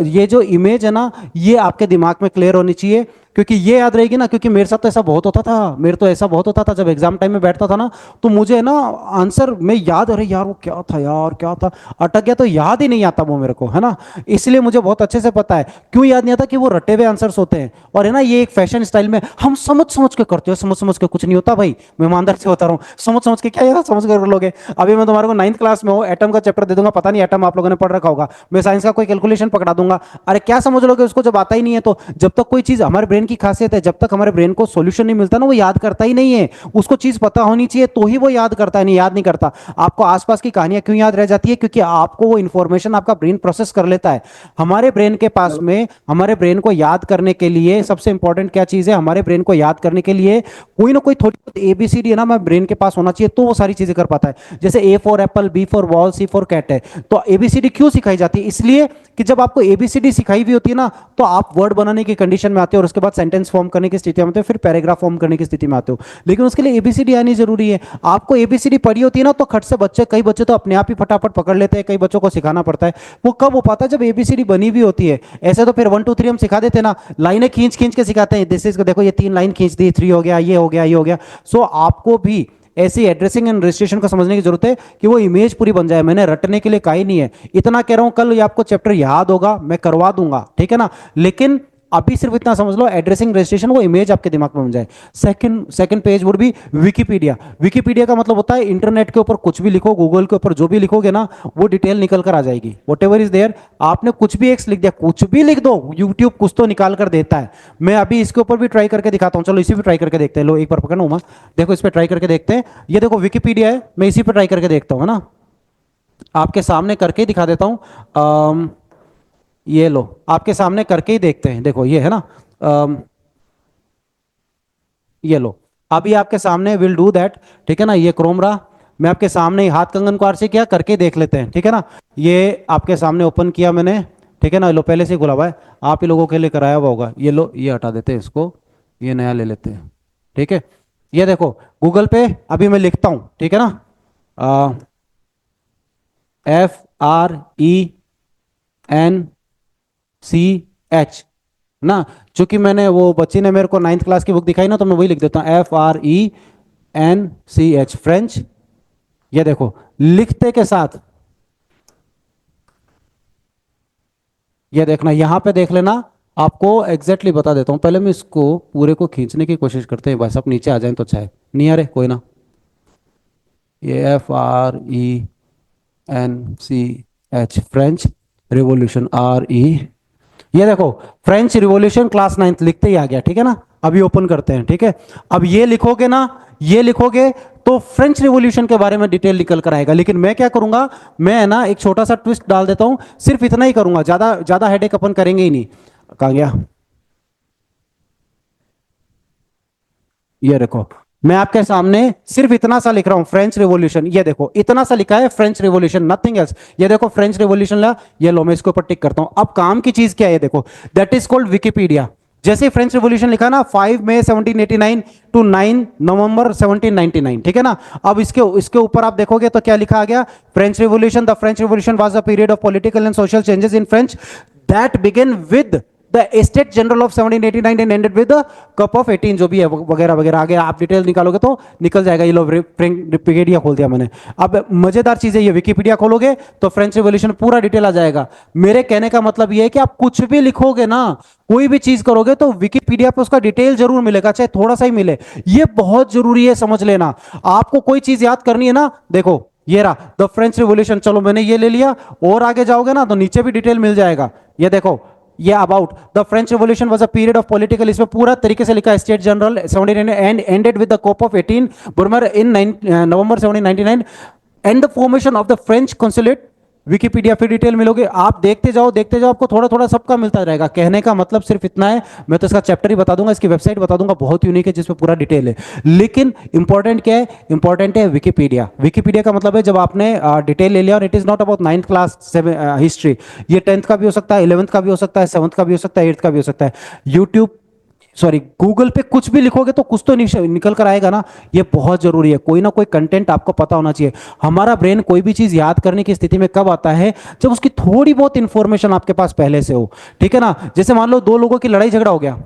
ये जो इमेज है ना, ये आपके दिमाग में क्लियर होनी चाहिए, क्योंकि ये याद रहेगी ना। क्योंकि मेरे साथ तो ऐसा बहुत होता था, मेरे तो ऐसा बहुत होता था जब एग्जाम टाइम में बैठता था ना, तो मुझे ना आंसर में याद, अरे यार वो क्या था यार, क्या था, अटक गया तो याद ही नहीं आता वो मेरे को, है ना। इसलिए मुझे बहुत अच्छे से पता है क्यों याद नहीं आता, कि वो रटे हुए आंसर्स होते हैं। और है ना, ये एक फैशन स्टाइल में हम समझ समझ के करते हो, समझ समझ के कुछ नहीं होता भाई, मैं ईमानदार से बता रहा हूँ। समझ समझ के क्या यार, समझ कर लोगे। अभी मैं तुम्हारे को 9th क्लास में हो, एटम का चैप्टर दे दूंगा, पता नहीं एटम आप लोगों ने पढ़ रखा होगा, मैं साइंस का कोई कैलकुलेशन पकड़ा दूंगा, अरे क्या समझ लोगे उसको जब आता ही नहीं है। तो जब तक कोई चीज, हमारे ब्रेन की खासियत है, जब तक हमारे ब्रेन को सॉल्यूशन नहीं मिलता ना, वो याद करता ही नहीं है। उसको चीज पता होनी चाहिए तो ही वो याद करता है, नहीं याद नहीं करता। आपको आसपास की कहानियां क्यों याद रह जाती है? क्योंकि आपको वो इंफॉर्मेशन आपका ब्रेन प्रोसेस कर लेता है। हमारे ब्रेन के पास में, हमारे ब्रेन को याद करने के लिए सबसे इंपॉर्टेंट क्या चीज है? हमारे ब्रेन को याद करने के लिए कोई ना कोई थोड़ी बहुत एबीसीडी है ना, हमारे ब्रेन के पास होना चाहिए, तो वो सारी चीजें कर पाता है। जैसे A for apple, B for ball, C for cat है। तो एबीसीडी क्यों सिखाई जाती है? इसलिए कि जब आपको एबीसीडी सिखाई हुई होती है ना, तो आप वर्ड बनाने की कंडीशन में आते हो, और उसके बाद सेंटेंस फॉर्म करने की स्थिति में आते हो, फिर पैराग्राफ फॉर्म करने की स्थिति में आते हो। लेकिन उसके लिए एबीसीडी आनी जरूरी है। आपको एबीसीडी पढ़ी होती है ना, तो खट से बच्चे, कई बच्चे तो अपने आप ही फटाफट पकड़ लेते हैं, कई बच्चों को सिखाना पड़ता है। वो कब हो पाता है? जब एबीसीडी बनी हुई होती है। ऐसे तो फिर 1 2 3 हम सिखा देते ना, लाइनें खींच खींच के सिखाते हैं, दिस इज, देखो ये 3 लाइन खींच दी, 3 हो गया, ये हो गया, ये हो गया। सो आपको भी ऐसी एड्रेसिंग एंड रजिस्ट्रेशन को समझने की जरूरत है, कि वो इमेज पूरी बन जाए। मैंने रटने के लिए कहा ही नहीं है, इतना कह रहा हूं, कल ये आपको चैप्टर याद होगा, मैं करवा दूंगा, ठीक है ना। लेकिन अभी सिर्फ इतना समझ लो, एड्रेसिंग रजिस्ट्रेशन, वो इमेज आपके दिमाग में बन जाए। Second second page would be Wikipedia. Wikipedia का मतलब होता है इंटरनेट के ऊपर कुछ भी लिखो, गूगल के ऊपर जो भी लिखोगे ना, वो डिटेल निकल कर आ जाएगी। वट एवर इज देयर, आपने कुछ भी एक लिख दिया, कुछ भी लिख दो, यूट्यूब कुछ तो निकाल कर देता है। मैं अभी इसके ऊपर भी ट्राई करके दिखाता हूं, चलो इसी पे ट्राई करके देखते हैं। लो एक बार पकड़ो उमा, देखो इस पर ट्राई करके देखते हैं। ये देखो विकिपीडिया है, मैं इसी पे ट्राई करके देखता हूं, है ना। आपके सामने करके ही दिखा देता हूं। ये लो, आपके सामने करके ही देखते हैं। देखो ये है ना, ये लो, अभी आपके सामने, विल डू दैट, ठीक है ना। ये क्रोम रहा, मैं आपके सामने ही हाथ कंगन को आरसी किया, करके देख लेते हैं, ठीक है ना। ये आपके सामने ओपन किया मैंने, ठीक है ना। लो पहले से ही खुला हुआ है, आप ही लोगों के लिए कराया हुआ होगा। ये लो, ये हटा देते हैं इसको, ये नया ले लेते हैं, ठीक है। ये देखो गूगल पे अभी मैं लिखता हूं, ठीक है ना, FRENCH, ना, चूंकि मैंने वो बच्ची ने मेरे को 9th क्लास की बुक दिखाई ना, तो मैं वही लिख देता हूँ, FRENCH, फ्रेंच। ये देखो, लिखते के साथ ये देखना, यहां पे देख लेना, आपको एग्जैक्टली बता देता हूं। पहले मैं इसको पूरे को खींचने की कोशिश करते हैं, बस आप नीचे आ जाएं तो अच्छा है। नहीं आ रहे कोई ना। ये FRENCH, फ्रेंच रिवॉल्यूशन, RE। ये देखो, फ्रेंच रिवॉल्यूशन क्लास 9th लिखते ही आ गया, ठीक है ना। अभी ओपन करते हैं, ठीक है। अब ये लिखोगे ना, ये लिखोगे तो फ्रेंच रिवॉल्यूशन के बारे में डिटेल निकल कर आएगा। लेकिन मैं क्या करूंगा, मैं ना एक छोटा सा ट्विस्ट डाल देता हूं, सिर्फ इतना ही करूंगा, ज्यादा ज्यादा हेडेक अपन करेंगे ही नहीं। कहां गया, ये देखो, मैं आपके सामने सिर्फ इतना सा लिख रहा हूं, फ्रेंच रिवॉल्यूशन। ये देखो, इतना सा लिखा है, फ्रेंच रिवॉल्यूशन, नथिंग एल्स। ये देखो, फ्रेंच रिवॉल्यूशन ला, ये लो, मैं इसके ऊपर टिक करता हूं। अब काम की चीज क्या है, ये देखो, दैट इज कॉल्ड विकिपीडिया। जैसे फ्रेंच रिवॉल्यूशन लिखा ना, 5 मई 1789 टू 9 नवंबर 1799, ठीक है ना। अब इसके इसके ऊपर आप देखोगे तो क्या लिखा आ गया, French revolution, the French Revolution was a period of political and social changes in French that begin with the estate general of 1789 and ended with the cup of 18, जो भी है वगैरह वगैरह। आगे आप डिटेल निकालोगे तो निकल जाएगा। ये लो, विकिपीडिया खोल दिया मैंने। अब मजेदार चीज है, ये विकिपीडिया खोलोगे तो फ्रेंच रिवॉल्यूशन पूरा डिटेल आ जाएगा। मेरे कहने का मतलब ये है कि आप कुछ भी लिखोगे ना, कोई भी चीज करोगे तो विकिपीडिया पे उसका डिटेल जरूर मिलेगा, चाहे थोड़ा सा ही मिले। ये बहुत जरूरी है, समझ लेना। आपको कोई चीज याद करनी है ना, देखो ये रहा द फ्रेंच रिवॉल्यूशन, चलो मैंने ये ले लिया, और आगे जाओगे ना तो नीचे भी डिटेल मिल जाएगा। ये देखो, ये about the French Revolution was a period of political, इसमें पूरा तरीके से लिखा है, state general 17 and ended with the coup of 18 Brumaire in November 1799 and the formation of the French consulate. Wikipedia फिर डिटेल मिलोगे, आप देखते जाओ, आपको थोड़ा थोड़ा सबका मिलता रहेगा। कहने का मतलब सिर्फ इतना है, मैं तो इसका चैप्टर ही बता दूंगा, इसकी वेबसाइट बता दूंगा, बहुत यूनिक है, जिसमें पूरा डिटेल है। लेकिन इंपॉर्टेंट क्या है, इंपॉर्टेंट है विकिपीडिया। विकिपीडिया का मतलब है जब आपने डिटेल ले लिया, और it is not about 9th class history, ये 10th का भी हो सकता है, 11th का भी हो सकता है, 7th का भी हो सकता है, 8th का भी हो सकता है। यूट्यूब, सॉरी, गूगल पे कुछ भी लिखोगे तो कुछ तो निकल कर आएगा ना। ये बहुत जरूरी है, कोई ना कोई कंटेंट आपको पता होना चाहिए। हमारा ब्रेन कोई भी चीज याद करने की स्थिति में कब आता है, जब उसकी थोड़ी बहुत इंफॉर्मेशन आपके पास पहले से हो, ठीक है ना। जैसे मान लो दो लोगों की लड़ाई झगड़ा हो गया,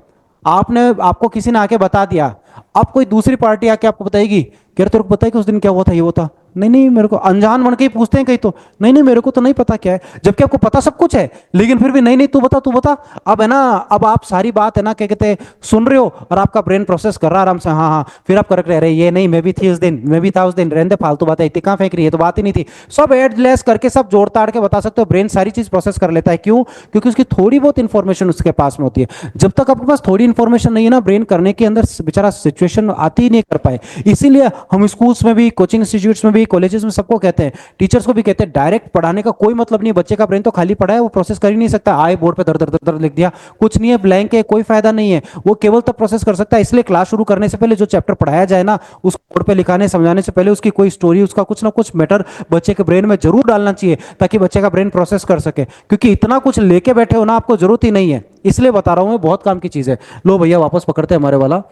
आपको किसी ने आके बता दिया, अब कोई दूसरी पार्टी आके आपको बताएगी कि अरे तेरे को पता है कि उस दिन क्या हुआ था, ये हुआ था। नहीं नहीं, मेरे को, अनजान बन के ही पूछते हैं कहीं तो, नहीं नहीं मेरे को तो नहीं पता क्या है, जबकि आपको पता सब कुछ है, लेकिन फिर भी नहीं नहीं तू बता तू बता। अब है ना, अब आप सारी बात है ना, क्या कहते हैं, सुन रहे हो, और आपका ब्रेन प्रोसेस कर रहा है आराम से, हाँ हाँ, फिर आप करेक्ट रह रहे, ये नहीं मैं भी थी उस दिन, मैं भी था उस दिन, रहने दे फालतू बातें, इतनी कहाँ फेंक रही है, तो बात ही नहीं थी। सब एड लेस करके सब जोड़ ताड़ के बता सकते हो, ब्रेन सारी चीज प्रोसेस कर लेता है। क्यों? क्योंकि उसकी थोड़ी बहुत इंफॉर्मेशन उसके पास में होती है। जब तक आपके पास थोड़ी इंफॉर्मेशन नहीं है ना, ब्रेन करने के अंदर बेचारा सिचुएशन आती ही नहीं कर पाए। इसीलिए हम स्कूल्स में भी, कोचिंग इंस्टीट्यूट्स में भी, कॉलेजेस में सबको कहते हैं, टीचर्स को भी कहते हैं, डायरेक्ट पढ़ाने का कोई मतलब नहीं है। बच्चे का ब्रेन तो खाली पड़ा है, वो प्रोसेस कर ही नहीं सकता। आए बोर्ड पे दर दर दर दर लिख दिया, कुछ नहीं है, ब्लैंक है, कोई फायदा नहीं है। वो केवल तब प्रोसेस कर सकता है। इसलिए क्लास शुरू करने से पहले जो चैप्टर पढ़ाया जाए ना, उस बोर्ड पे लिखाने समझाने से पहले उसकी कोई स्टोरी, उसका कुछ ना कुछ मैटर बच्चे के ब्रेन में जरूर डालना चाहिए, ताकि बच्चे का ब्रेन प्रोसेस कर सके। क्योंकि इतना कुछ लेके बैठे हो ना, आपको जरूरत ही नहीं है, इसलिए बता रहा हूं मैं, बहुत काम की चीज है। लो भैया, वापस पकड़ते हैं हमारे वाला,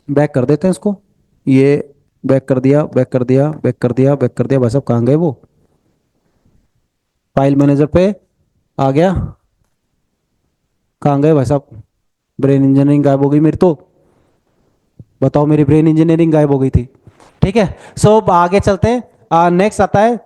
बैक कर देते हैं इसको। ये बैक कर दिया, बैक कर दिया, बैक कर दिया, बैक कर दिया। भाई साहब कहाँ गए वो, फाइल मैनेजर पे आ गया, कहाँ गए भाई साहब, ब्रेन इंजीनियरिंग गायब हो गई मेरी तो, बताओ, मेरी ब्रेन इंजीनियरिंग गायब हो गई थी। ठीक है, सो आगे चलते हैं। नेक्स्ट आता है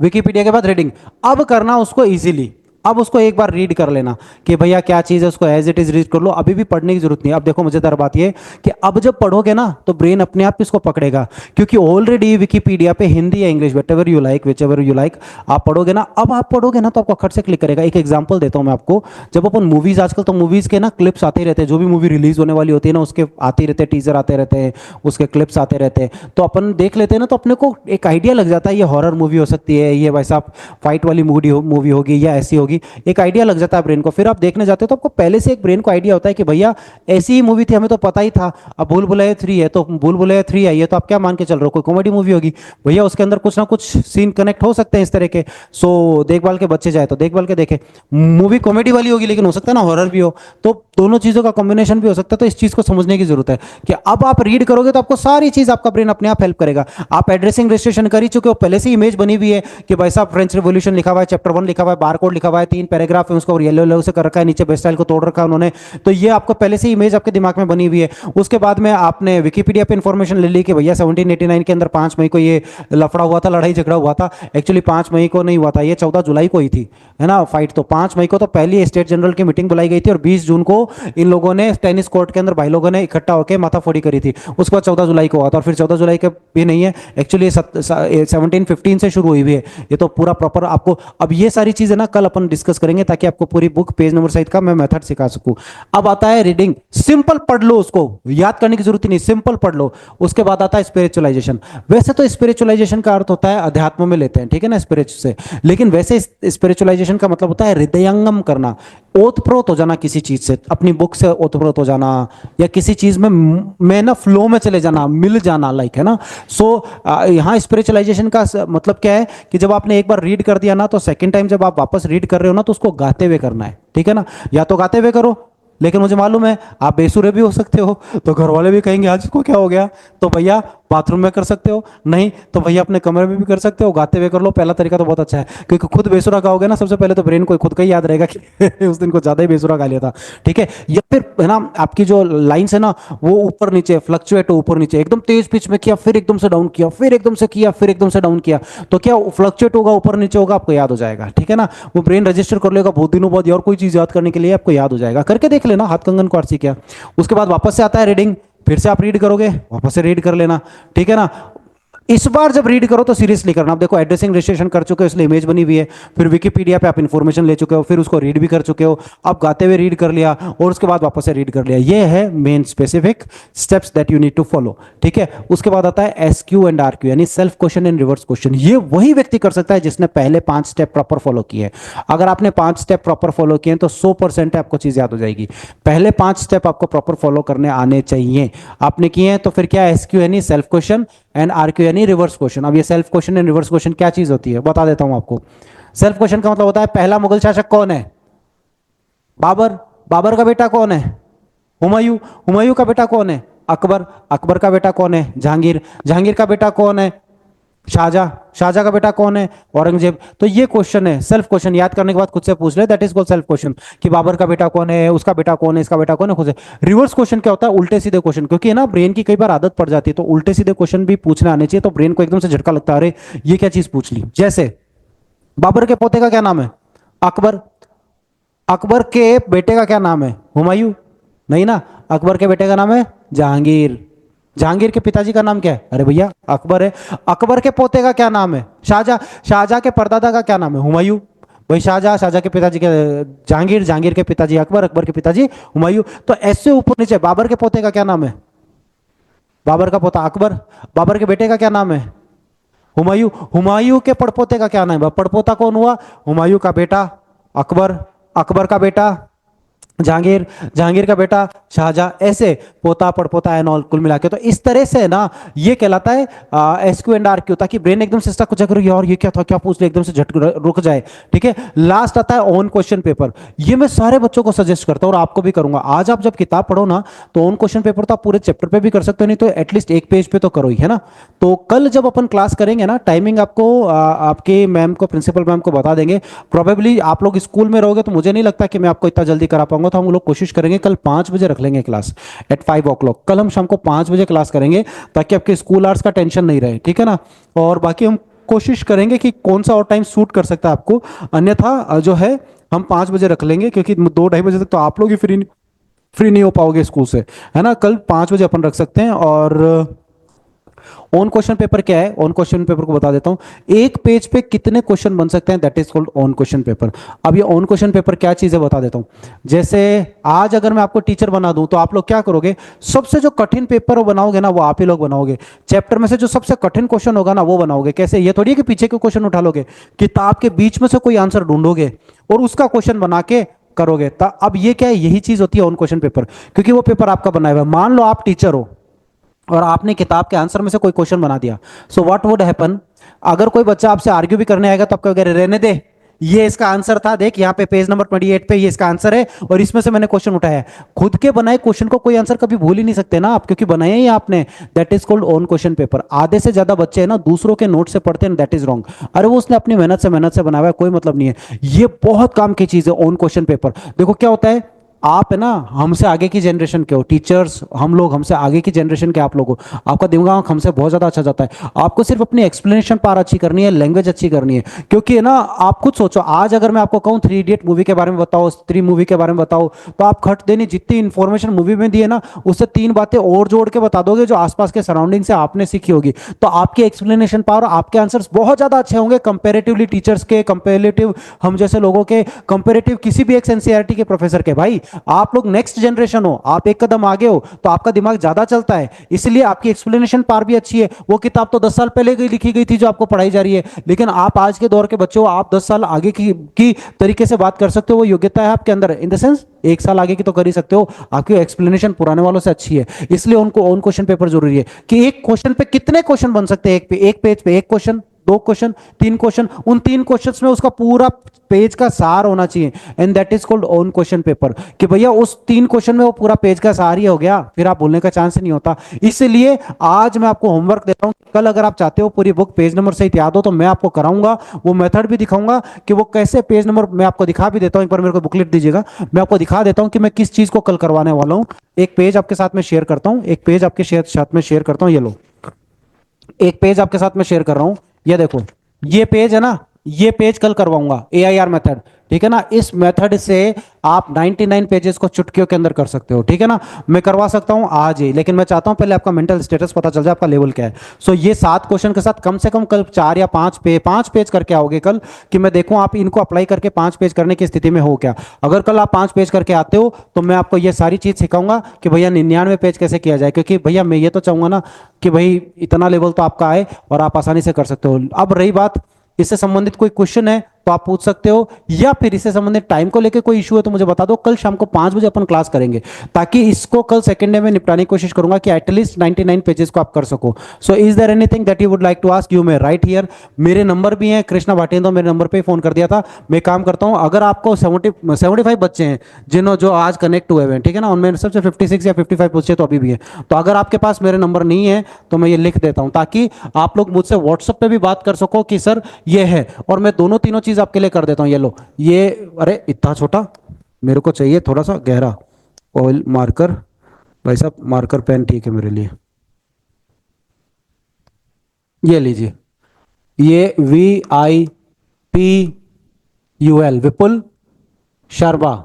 विकिपीडिया के बाद रीडिंग। अब करना उसको इजीली, अब उसको एक बार रीड कर लेना कि भैया क्या चीज है, उसको एज इट इज रीड कर लो, अभी भी पढ़ने की जरूरत नहीं है। अब देखो मजेदार बात ये कि अब जब पढ़ोगे ना तो ब्रेन अपने आप इसको पकड़ेगा, क्योंकि ऑलरेडी विकिपीडिया पे हिंदी या English, whatever you like, whichever you like, आप पढ़ोगे ना। अब आप पढ़ोगे ना तो आपको खट से क्लिक करेगा। एक एग्जाम्पल देता हूं मैं आपको, जब अपन मूवीज, आजकल तो मूवीज के ना क्लिप्स आते रहते हैं, जो भी मूवी रिलीज होने वाली होती है ना, उसके आते रहते हैं, टीजर आते रहते हैं, उसके क्लिप्स आते रहते हैं, तो अपन देख लेते हैं ना, तो अपने को एक आइडिया लग जाता है, ये हॉरर मूवी हो सकती है, ये भाई साहब फाइट वाली मूवी होगी, या ऐसी होगी, एक आइडिया लग जाता है ब्रेन को। फिर आप देखने जाते हो तो आपको पहले से एक ब्रेन को आइडिया होता है कि भैया ऐसी ही मूवी थी, हमें तो पता ही था। अब भूल भुलैया 3 है, तो भूल भुलैया 3 आई है, तो आप क्या मान के चल रहे हो, कोई कॉमेडी मूवी होगी भैया, उसके अंदर कुछ ना कुछ सीन कनेक्ट हो सकते हैं इस तरह के। सो देखभाल के बच्चे जाए तो देखभाल के देखे, मूवी कॉमेडी वाली होगी, लेकिन हो सकता है ना हॉरर भी हो, तो दोनों चीजों का कॉम्बिनेशन भी हो सकता है। तो इस चीज को समझने की जरूरत है कि अब आप रीड करोगे तो आपको सारी चीज, आपका ब्रेन अपने आप हेल्प करेगा। आप एड्रेसिंग रजिस्ट्रेशन कर ही चुके हो, पहले से इमेज बनी हुई है कि भाई साहब फ्रेंच रिवॉल्यूशन लिखा हुआ है, चैप्टर 1 लिखा हुआ है, बारकोड लिखा हुआ है, है, 3 पैराग्राफ है उसको येलो येलो से कर रखा है, नीचे बेस्ट स्टाइल को तोड़ रखा है उन्होंने, तो ये आपको पहले से इमेज आपके दिमाग में बनी हुई है। उसके बाद में आपने विकिपीडिया पे इंफॉर्मेशन ले ली कि भैया 1789 के अंदर 5 मई को ये लफड़ा हुआ था, लड़ाई झगड़ा हुआ था। एक्चुअली 5 मई को नहीं हुआ था, ये 14 जुलाई को ही थी, है ना फाइट। तो 5 मई को तो पहली स्टेट जनरल की मीटिंग बुलाई गई थी और 20 जून को इन लोगों ने टेनिस कोर्ट के अंदर भाई लोगों ने इकट्ठा होकर माथाफोड़ी करी थी। उसके बाद 14 जुलाई को हुआ था, और फिर 14 जुलाई का भी नहीं है एक्चुअली, 1715 से शुरू हुई हुई है ये तो पूरा प्रॉपर आपको। अब ये सारी चीजें ना कल अपन डिस्कस करेंगे ताकि आपको पूरी बुक पेज नंबर सहित का मैं मेथड सिखा सकूं। अब आता है रीडिंग, सिंपल पढ़ लो, उसको याद करने की जरूरत नहीं, सिंपल पढ़ लो। उसके बाद आता है स्पिरिचुअलाइजेशन। वैसे तो स्पिरिचुअलाइजेशन का अर्थ होता है अध्यात्म में लेते हैं, ठीक है ना, स्पिरिचुअल से, लेकिन वैसे स्पिरिचुअलाइजेशन का मतलब होता है हृदयंगम करना, ओतप्रोत हो जाना किसी चीज से, अपनी बुक से ओतप्रोत हो जाना, या किसी चीज में ना फ्लो में चले जाना, मिल जाना, लाइक, है ना। सो यहाँ स्पिरिचुअलाइजेशन का मतलब क्या है कि जब आपने एक बार रीड कर दिया ना, तो सेकंड टाइम जब आप वापस रीड कर रहे हो ना, तो उसको गाते हुए करना है, ठीक है ना। या तो गाते हुए करो, लेकिन मुझे मालूम है आप बेसुरे भी हो सकते हो, तो घर वाले भी कहेंगे आज इसको क्या हो गया, तो भैया बाथरूम में कर सकते हो, नहीं तो भैया अपने कमरे में भी कर सकते हो, गाते हुए कर लो। पहला तरीका तो बहुत अच्छा है, क्योंकि खुद बेसुरा गाओगे ना, सबसे पहले तो ब्रेन को खुद का ही याद रहेगा कि उस दिन को ज्यादा ही बेसुरा गा लिया था, ठीक है। या फिर है ना, आपकी जो लाइंस है ना वो ऊपर नीचे फ्लक्चुएट हो, ऊपर नीचे, एकदम तेज पिच में किया, फिर एकदम से डाउन किया, फिर एकदम से किया, फिर एकदम से डाउन किया, तो क्या फ्लक्चुएट होगा, ऊपर नीचे होगा, आपको याद हो जाएगा, ठीक है ना। वो ब्रेन रजिस्टर कर लेगा बहुत दिनों बाद, और कोई चीज याद करने के लिए आपको याद हो जाएगा। करके देख लेना, हाथ कंगन को आरसी क्या। उसके बाद वापस से आता है रीडिंग, फिर से आप रीड करोगे, वापस से रीड कर लेना, ठीक है ना। इस बार जब रीड करो तो सीरियसली करना। आप देखो एड्रेसिंग रजिस्ट्रेशन कर चुके हो इसलिए इमेज बनी हुई है, फिर विकिपीडिया पे आप इंफॉर्मेशन ले चुके हो, फिर उसको रीड भी कर चुके हो, आप गाते हुए रीड कर लिया और उसके बाद वापस से रीड कर लिया। ये है main specific steps that you need to follow, ठीक है। उसके बाद आता है SQ एंड RQ, यानी self question and reverse question. ये वही व्यक्ति कर सकता है जिसने पहले 5 स्टेप प्रॉपर फॉलो किए। अगर आपने 5 स्टेप प्रॉपर फॉलो किए तो 100% आपको चीज याद हो जाएगी। पहले 5 स्टेप आपको प्रॉपर फॉलो करने आने चाहिए, आपने किए हैं तो फिर क्या, SQ यानी सेल्फ क्वेश्चन एंड RQ यानी रिवर्स क्वेश्चन। अब ये self question and reverse question क्या चीज होती है बता देता हूं आपको। सेल्फ क्वेश्चन का मतलब होता है पहला मुगल शासक कौन है, बाबर। बाबर का बेटा कौन है, हुमायूं। हुमायूं का बेटा कौन है, अकबर। अकबर का बेटा कौन है, जहांगीर। जहांगीर का बेटा कौन है, शाहजहां। शाहजहां का बेटा कौन है, औरंगजेब। तो ये क्वेश्चन है सेल्फ क्वेश्चन, याद करने के बाद खुद से पूछ ले, that is called self question, कि बाबर का बेटा कौन है, उसका बेटा कौन है, इसका बेटा कौन है, खुद से। रिवर्स क्वेश्चन क्या होता है, उल्टे सीधे क्वेश्चन, क्योंकि है ना ब्रेन की कई बार आदत पड़ जाती है, तो उल्टे सीधे क्वेश्चन भी पूछने आने चाहिए, तो ब्रेन को एकदम से झटका लगता है, अरे ये क्या चीज पूछ ली। जैसे बाबर के पोते का क्या नाम है, अकबर। अकबर के बेटे का क्या नाम है, हुमायूं। नहीं ना, अकबर के बेटे का नाम है जहांगीर। जहांगीर के पिताजी का नाम क्या है, अरे भैया अकबर है। अकबर के पोते का क्या नाम है, शाहजहां। शाहजहां के परदादा का क्या नाम है, हुमायूं। भाई शाहजहां, शाहजहां के पिताजी के जहांगीर, जहांगीर के पिताजी अकबर, अकबर के पिताजी हुमायूं। तो ऐसे ऊपर नीचे, बाबर के पोते का क्या नाम है, बाबर का पोता अकबर। बाबर के बेटे का क्या नाम है, हुमायूं। हुमायूं के पड़पोते का क्या नाम है, पड़पोता कौन हुआ, हुमायूं का बेटा अकबर। अकबर का बेटा जहांगीर। जहांगीर का बेटा शाहजहां। ऐसे पोता पड़पोता एंड ऑल कुल मिला के, तो इस तरह से ना ये कहलाता है SQ एंड RQ, ताकि ब्रेन एकदम से स्टक हो जाए, यार ये क्या था, क्या पूछ लिया, एकदम से झट रुक जाए, ठीक है। लास्ट आता है ऑन क्वेश्चन पेपर। ये मैं सारे बच्चों को सजेस्ट करता हूं और आपको भी करूंगा। आज आप जब किताब पढ़ो ना, तो ऑन क्वेश्चन पेपर तो आप पूरे चैप्टर पे भी कर सकते हो, नहीं तो एटलीस्ट एक पेज पे तो करो ही, है ना। तो कल जब अपन क्लास करेंगे ना, टाइमिंग आपको आपके मैम को, प्रिंसिपल मैम को बता देंगे। प्रोबेबली आप लोग स्कूल में रहोगे तो मुझे नहीं लगता कि मैं आपको इतना जल्दी करा पाऊंगा, तो हम लोग कोशिश करेंगे कल 5 बजे रख लेंगे क्लास, एट 5 o'clock। कल हम शाम को 5 बजे क्लास करेंगे, ताकि आपके स्कूल आवर्स का टेंशन नहीं रहे, ठीक है ना। और बाकी हम कोशिश करेंगे कि कौन सा और टाइम सूट कर सकता है आपको, अन्यथा जो है हम 5 बजे रख लेंगे, क्योंकि 2-2:30 बजे तक तो आप लोग ही फ्री नहीं हो पाओगे स्कूल से, है ना। कल 5 बजे अपन रख सकते हैं। और ऑन क्वेश्चन पेपर क्या है, ऑन क्वेश्चन पेपर को बता देता हूं। एक पेज पे कितने क्वेश्चन बन सकते हैं, that is called on question paper. अब ये ऑन क्वेश्चन पेपर क्या चीज है बता देता हूं। जैसे आज अगर मैं आपको टीचर बना दूं, तो आप लोग क्या करोगे, सबसे जो कठिन पेपर बनाओगे ना, वो आप ही लोग बनाओगे। चैप्टर में से जो सबसे कठिन क्वेश्चन होगा ना, वो बनाओगे। कैसे, ये थोड़ी है कि पीछे के क्वेश्चन उठा लोगे, किताब के बीच में से कोई आंसर ढूंढोगे और उसका क्वेश्चन बना के करोगे। अब ये क्या है, यही चीज होती है ऑन क्वेश्चन पेपर, क्योंकि वो पेपर आपका बनाया हुआ है। मान लो आप टीचर हो और आपने किताब के आंसर में से कोई क्वेश्चन बना दिया, सो व्हाट वुड हैपन, अगर कोई बच्चा आपसे आर्ग्यू भी करने आएगा तो आप कहोगे रहने दे, ये इसका आंसर था, देख यहाँ पे पेज नंबर 28 पे ये इसका आंसर है, और इसमें से मैंने क्वेश्चन उठाया है। खुद के बनाए क्वेश्चन को कोई आंसर कभी भूल ही नहीं सकते ना आप, क्योंकि बनाए ही आपने। That is called own question paper. आधे से ज्यादा बच्चे हैं ना दूसरों के नोट से पढ़ते हैं, दैट इज रॉन्ग। अरे वो उसने अपनी मेहनत से बनाया है, कोई मतलब नहीं है। ये बहुत काम की चीज है ओन क्वेश्चन पेपर। देखो क्या होता है, आप है ना हमसे आगे की जनरेशन के हो, टीचर्स हम लोग हमसे आगे की जनरेशन के आप लोग हो, आपका दिमाग हमसे बहुत ज्यादा अच्छा जाता है। आपको सिर्फ अपनी एक्सप्लेनेशन पार अच्छी करनी है, लैंग्वेज अच्छी करनी है। क्योंकि है ना, आप खुद सोचो, आज अगर मैं आपको कहूँ 3 इडियट मूवी के बारे में बताओ, स्त्री मूवी के बारे में बताओ, तो आप खट देनी जितनी इंफॉर्मेशन मूवी में दी है ना, उससे 3 बातें और जोड़ के बता दोगे जो आसपास के सराउंडिंग से आपने सीखी होगी। तो आपकी एक्सप्लेनेशन पावर, आपके आंसर्स बहुत ज्यादा अच्छे होंगे कंपेरेटिवली टीचर्स के, कंपेरेटिव हम जैसे लोगों के, कंपेरेटिव किसी भी एक एनसीईआरटी के प्रोफेसर के। भाई आप लोग नेक्स्ट जनरेशन हो, आप एक कदम आगे हो, तो आपका दिमाग ज्यादा चलता है, इसलिए आपकी एक्सप्लेनेशन पावर भी अच्छी है। वो किताब तो 10 साल पहले की लिखी गई थी जो आपको पढ़ाई जा रही है, लेकिन आप आज के दौर के बच्चे हो, आप 10 साल आगे की तरीके से बात कर सकते हो, वो योग्यता है आपके अंदर। इन द सेंस 1 साल आगे की तो कर ही सकते हो, आपकी एक्सप्लेनेशन पुराने वालों से अच्छी है। इसलिए उनको ऑन क्वेश्चन पेपर जरूरी है कि एक क्वेश्चन पे कितने क्वेश्चन बन सकते हैं, एक पेज पे एक क्वेश्चन, 2 क्वेश्चन, 3 क्वेश्चन, उन 3 क्वेश्चंस में उसका पूरा पेज का सार होना चाहिए, and that is called own question paper. कि भैया उस 3 क्वेश्चन में वो पूरा पेज का सार ही हो गया, फिर आप बोलने का चांस ही नहीं होता। इसलिए आज मैं आपको होमवर्क देता हूं, कल अगर आप चाहते हो पूरी बुक पेज नंबर सहित याद हो, तो मैं आपको कराऊंगा, वो मेथड भी दिखाऊंगा कि वो कैसे पेज नंबर, मैं आपको दिखा भी देता हूं। एक बार मेरे को बुकलेट दीजिएगा, मैं आपको दिखा देता हूं कि मैं किस चीज को कल करवाने वाला हूं। एक पेज आपके साथ में शेयर करता हूं, एक पेज आपके साथ में शेयर करता हूं, ये लो, एक पेज आपके साथ में शेयर कर रहा हूं, ये देखो, ये पेज है ना, ये पेज कल करवाऊंगा AIR मेथड, ठीक है ना। इस मेथड से आप 99 पेजेस को चुटकियों के अंदर कर सकते हो, ठीक है ना। मैं करवा सकता हूं आज ही, लेकिन मैं चाहता हूं पहले आपका मेंटल स्टेटस पता चल जाए, आपका लेवल क्या है। सो ये 7 क्वेश्चन के साथ कम से कम कल 4 या 5 पेज करके आओगे कल, कि मैं देखूं आप इनको अप्लाई करके 5 पेज करने की स्थिति में हो क्या। अगर कल आप 5 पेज करके आते हो, तो मैं आपको ये सारी चीज सिखाऊंगा कि भैया 99 पेज कैसे किया जाए। क्योंकि भैया मैं ये तो चाहूंगा ना कि भाई इतना लेवल तो आपका आए और आप आसानी से कर सकते हो। अब रही बात, इससे संबंधित कोई क्वेश्चन है तो आप पूछ सकते हो, या फिर इससे संबंधित टाइम को लेकर कोई इशू है तो मुझे बता दो। कल शाम को 5 बजे अपन क्लास करेंगे, ताकि इसको कल सेकेंड डे में निपटाने की कोशिश करूंगा कि एटलीस्ट 99 पेजेस को आप कर सको। So is there anything that you would like to ask, you may right here. मेरे नंबर भी हैं, कृष्णा भाटिया, तो मेरे नंबर पे फोन कर दिया था। मैं काम करता हूं, अगर आपको 75 बच्चे हैं जिन्होंने जो आज कनेक्ट हुए हैं, ठीक है ना, उनमें सबसे 56 या 55 बच्चे तो अभी भी है। तो अगर आपके पास मेरे नंबर नहीं है तो मैं ये लिख देता हूं, ताकि आप लोग मुझसे व्हाट्सएप पे भी बात कर सको कि सर ये है। और मैं दोनों तीनों चीज आपके लिए कर देता हूं, ये लो, ये, अरे इतना छोटा, मेरे को चाहिए थोड़ा सा गहरा ऑयल मार्कर। भाई साहब मार्कर पेन ठीक है मेरे लिए, ये लीजिए, ये VIPUL, विपुल शर्मा,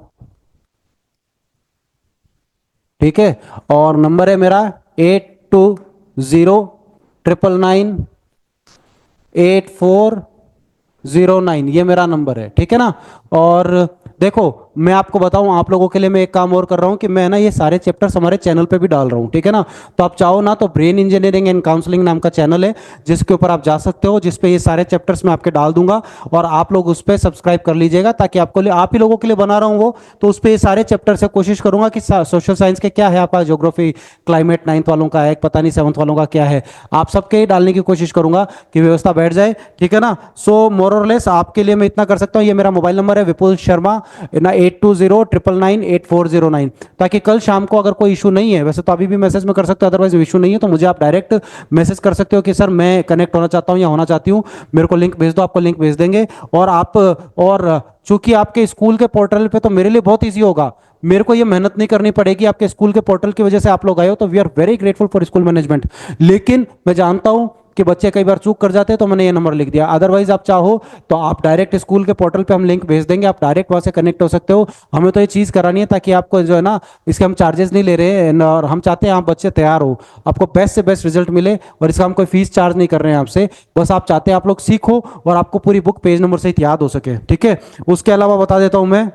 ठीक है। और नंबर है मेरा 8209998409, ये मेरा नंबर है, ठीक है ना। और देखो मैं आपको बताऊं, आप लोगों के लिए मैं एक काम और कर रहा हूं कि मैं ना ये सारे चैप्टर्स हमारे चैनल पे भी डाल रहा हूं, ठीक है ना। तो आप चाहो ना तो ब्रेन इंजीनियरिंग एंड काउंसलिंग नाम का चैनल है, जिसके ऊपर आप जा सकते हो, जिसपे ये सारे चैप्टर्स मैं आपके डाल दूंगा, और आप लोग उस पर सब्सक्राइब कर लीजिएगा, ताकि आपको आप ही लोगों के लिए बना रहा हूँ वो। तो उस पर ये सारे चैप्टर से कोशिश करूंगा कि सोशल साइंस के क्या है, आपका ज्योग्राफी, क्लाइमेट 9th वालों का है, पता नहीं 7th वालों का क्या है, आप सबके ही डालने की कोशिश करूंगा कि व्यवस्था बैठ जाए, ठीक है ना। सो मोर और लेस आपके लिए मैं इतना कर सकता हूँ। ये मेरा मोबाइल नंबर है विपुल शर्मा ना, 8209998409, ताकि कल शाम को अगर कोई इशू नहीं है, वैसे तो अभी भी मैसेज में कर सकते हो, अदरवाइज इशू नहीं है तो मुझे आप डायरेक्ट मैसेज कर सकते हो कि सर मैं कनेक्ट होना चाहता हूँ या होना चाहती हूँ, मेरे को लिंक भेज दो, आपको लिंक भेज देंगे। और आप, और चूंकि आपके स्कूल के पोर्टल पे तो मेरे लिए बहुत ईजी होगा, मेरे को ये मेहनत नहीं करनी पड़ेगी, आपके स्कूल के पोर्टल की वजह से आप लोग आए हो, तो we are very grateful for school management. लेकिन मैं जानता हूं कि बच्चे कई बार चूक कर जाते हैं, तो मैंने ये नंबर लिख दिया। अदरवाइज आप चाहो तो आप डायरेक्ट स्कूल के पोर्टल पे हम लिंक भेज देंगे, आप डायरेक्ट वहां से कनेक्ट हो सकते हो। हमें तो ये चीज करानी है ताकि आपको जो है ना, इसके हम चार्जेस नहीं ले रहे हैं, और हम चाहते हैं आप बच्चे तैयार हो, आपको बेस्ट से बेस्ट रिजल्ट मिले, और इसका हम कोई फीस चार्ज नहीं कर रहे हैं आपसे, बस आप चाहते हैं आप लोग सीखो और आपको पूरी बुक पेज नंबर सहित याद हो सके, ठीक है। उसके अलावा बता देता हूं मैं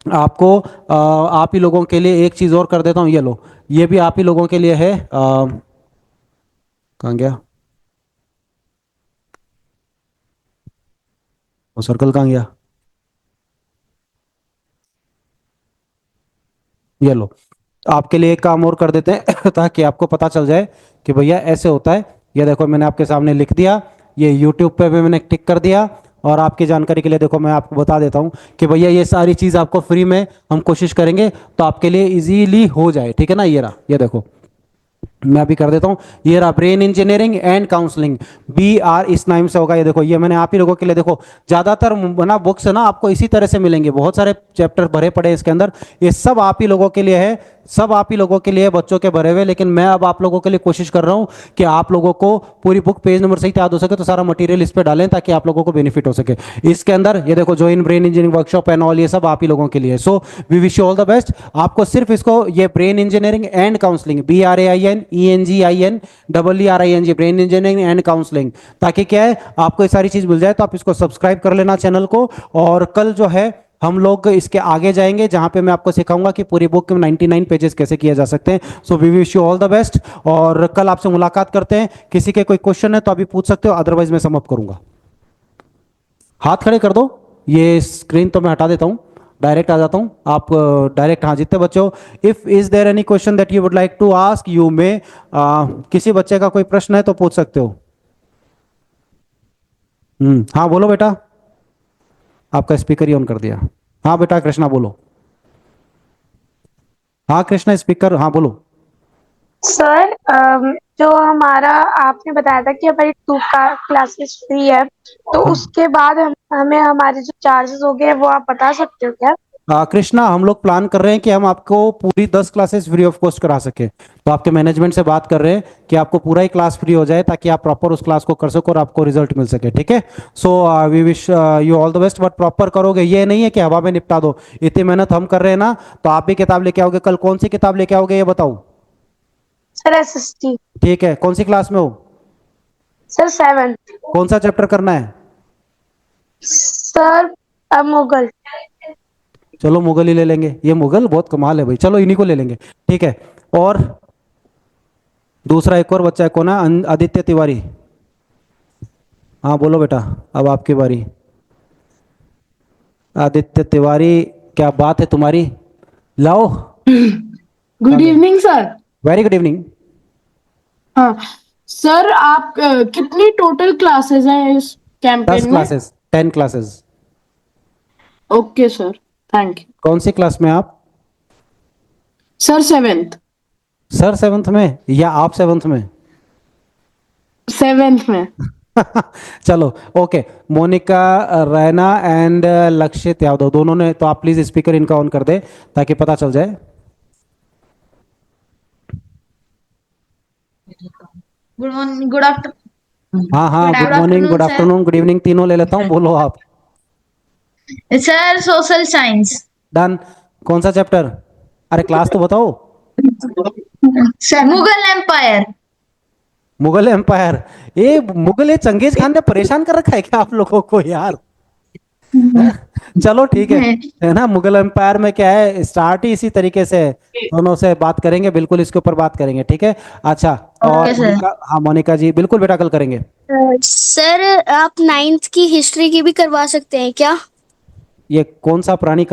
आपको, आप ही लोगों के लिए एक चीज और कर देता हूं, ये लो, ये भी आप ही लोगों के लिए है। कहाँ गया वो सर्कल, कहाँ गया, ये लो, आपके लिए एक काम और कर देते हैं ताकि आपको पता चल जाए कि भैया ऐसे होता है। ये देखो मैंने आपके सामने लिख दिया, ये यूट्यूब पे भी मैंने टिक कर दिया, और आपकी जानकारी के लिए देखो मैं आपको बता देता हूँ कि भैया ये सारी चीज़ आपको फ्री में हम कोशिश करेंगे तो आपके लिए इजीली हो जाए, ठीक है ना। ये रहा, ये देखो मैं अभी कर देता हूँ। ये रहा brain engineering and counselling, BR इस नाम से होगा। ये देखो ये मैंने आप ही लोगों के लिए, देखो ज़्यादातर ना बुक्स है ना आपको इसी तरह से मिलेंगे, बहुत सारे चैप्टर भरे पड़े हैं इसके अंदर। ये सब आप ही लोगों के लिए है, सब आप ही लोगों के लिए, बच्चों के भरे हुए। लेकिन मैं अब आप लोगों के लिए कोशिश कर रहा हूँ कि आप लोगों को पूरी बुक पेज नंबर सहित याद हो सके, तो सारा मटेरियल इस पे डालें ताकि आप लोगों को बेनिफिट हो सके। इसके अंदर ये देखो join brain engineering workshop and all, ये सब आप ही लोगों के लिए। So we wish you all the best. आपको सिर्फ इसको ये brain engineering and counselling, BRAINENGIN brain engineering and counselling, ताकि क्या है आपको ये सारी चीज मिल जाए। तो आप इसको सब्सक्राइब कर लेना चैनल को। और कल जो है हम लोग इसके आगे जाएंगे जहां पे मैं आपको सिखाऊंगा कि पूरी बुक के 99 पेजेस कैसे किए जा सकते हैं। So we wish you all the best, और कल आपसे मुलाकात करते हैं। किसी के कोई क्वेश्चन है तो अभी पूछ सकते हो, अदरवाइज मैं समाप्त करूंगा। हाथ खड़े कर दो, ये स्क्रीन तो मैं हटा देता हूं, डायरेक्ट आ जाता हूं। आप डायरेक्ट, हाँ जितने बच्चे हो, if is there any question that you would like to ask you may, किसी बच्चे का कोई प्रश्न है तो पूछ सकते हो। हाँ बोलो बेटा, आपका स्पीकर ही ऑन कर दिया। हाँ बेटा कृष्णा बोलो। हाँ कृष्णा स्पीकर, हाँ बोलो। सर जो हमारा आपने बताया था कि हमारी 2 का क्लासेस फ्री है, तो उसके बाद हमें हमारे जो चार्जेस हो गए वो आप बता सकते हो क्या? कृष्णा हम लोग प्लान कर रहे हैं कि हम आपको पूरी 10 क्लासेस फ्री ऑफ कॉस्ट करा सके। तो आपके मैनेजमेंट से बात कर रहे हैं कि आपको पूरा ही क्लास फ्री हो जाए ताकि आप प्रॉपर उस क्लास को कर सको और आपको रिजल्ट मिल सके, ठीक है। So we wish you all the best, but proper करोगे, ये नहीं है कि हवा में निपटा दो। इतनी मेहनत हम कर रहे हैं ना, तो आप भी किताब लेके आओगे। कल कौन सी किताब लेके आओगे ये बताओ। Sir SST। ठीक है, कौन सी क्लास में हो? Sir 7th। कौन सा चैप्टर करना है? सर मुगल। चलो मुगल ही ले लेंगे, ये मुगल बहुत कमाल है भाई, चलो इन्हीं को ले लेंगे, ठीक है। और दूसरा एक और बच्चा है, कौन है? आदित्य तिवारी। हाँ बोलो बेटा, अब आपकी बारी। आदित्य तिवारी, क्या बात है तुम्हारी, लाओ। Good evening sir. Very good evening. हाँ सर, आप कितनी टोटल क्लासेस हैं इस 10 कैंपेन में? Classes, 10 classes. Okay sir, thank you. कौन सी क्लास में आप? Sir 7th। सर 7th में या आप 7th में? 7th में। चलो ओके, मोनिका, रैना एंड लक्षित यादव दोनों ने, तो आप प्लीज स्पीकर इनका ऑन कर दे ताकि पता चल जाए। Good morning, good afternoon. हाँ हाँ, Good good morning, good afternoon, sir. Afternoon, good evening, तीनों ले लेता हूँ, बोलो आप। Sir social science. डन। कौन सा चैप्टर? अरे क्लास तो बताओ। Sir Mughal empire. Mughal empire. ये मुगल, ये चंगेज खान ने परेशान कर रखा है क्या आप लोगों को यार? चलो ठीक है ना। मुगल एम्पायर में क्या है, स्टार्ट ही इसी तरीके से है। दोनों से बात करेंगे, बिल्कुल इसके ऊपर बात करेंगे, ठीक है। अच्छा, और Okay, sir. मोनिका, हाँ मोनिका जी बिल्कुल बेटा, कल करेंगे। सर आप 9th की हिस्ट्री की भी करवा सकते हैं क्या? ये कौन सा प्राणी कहाँ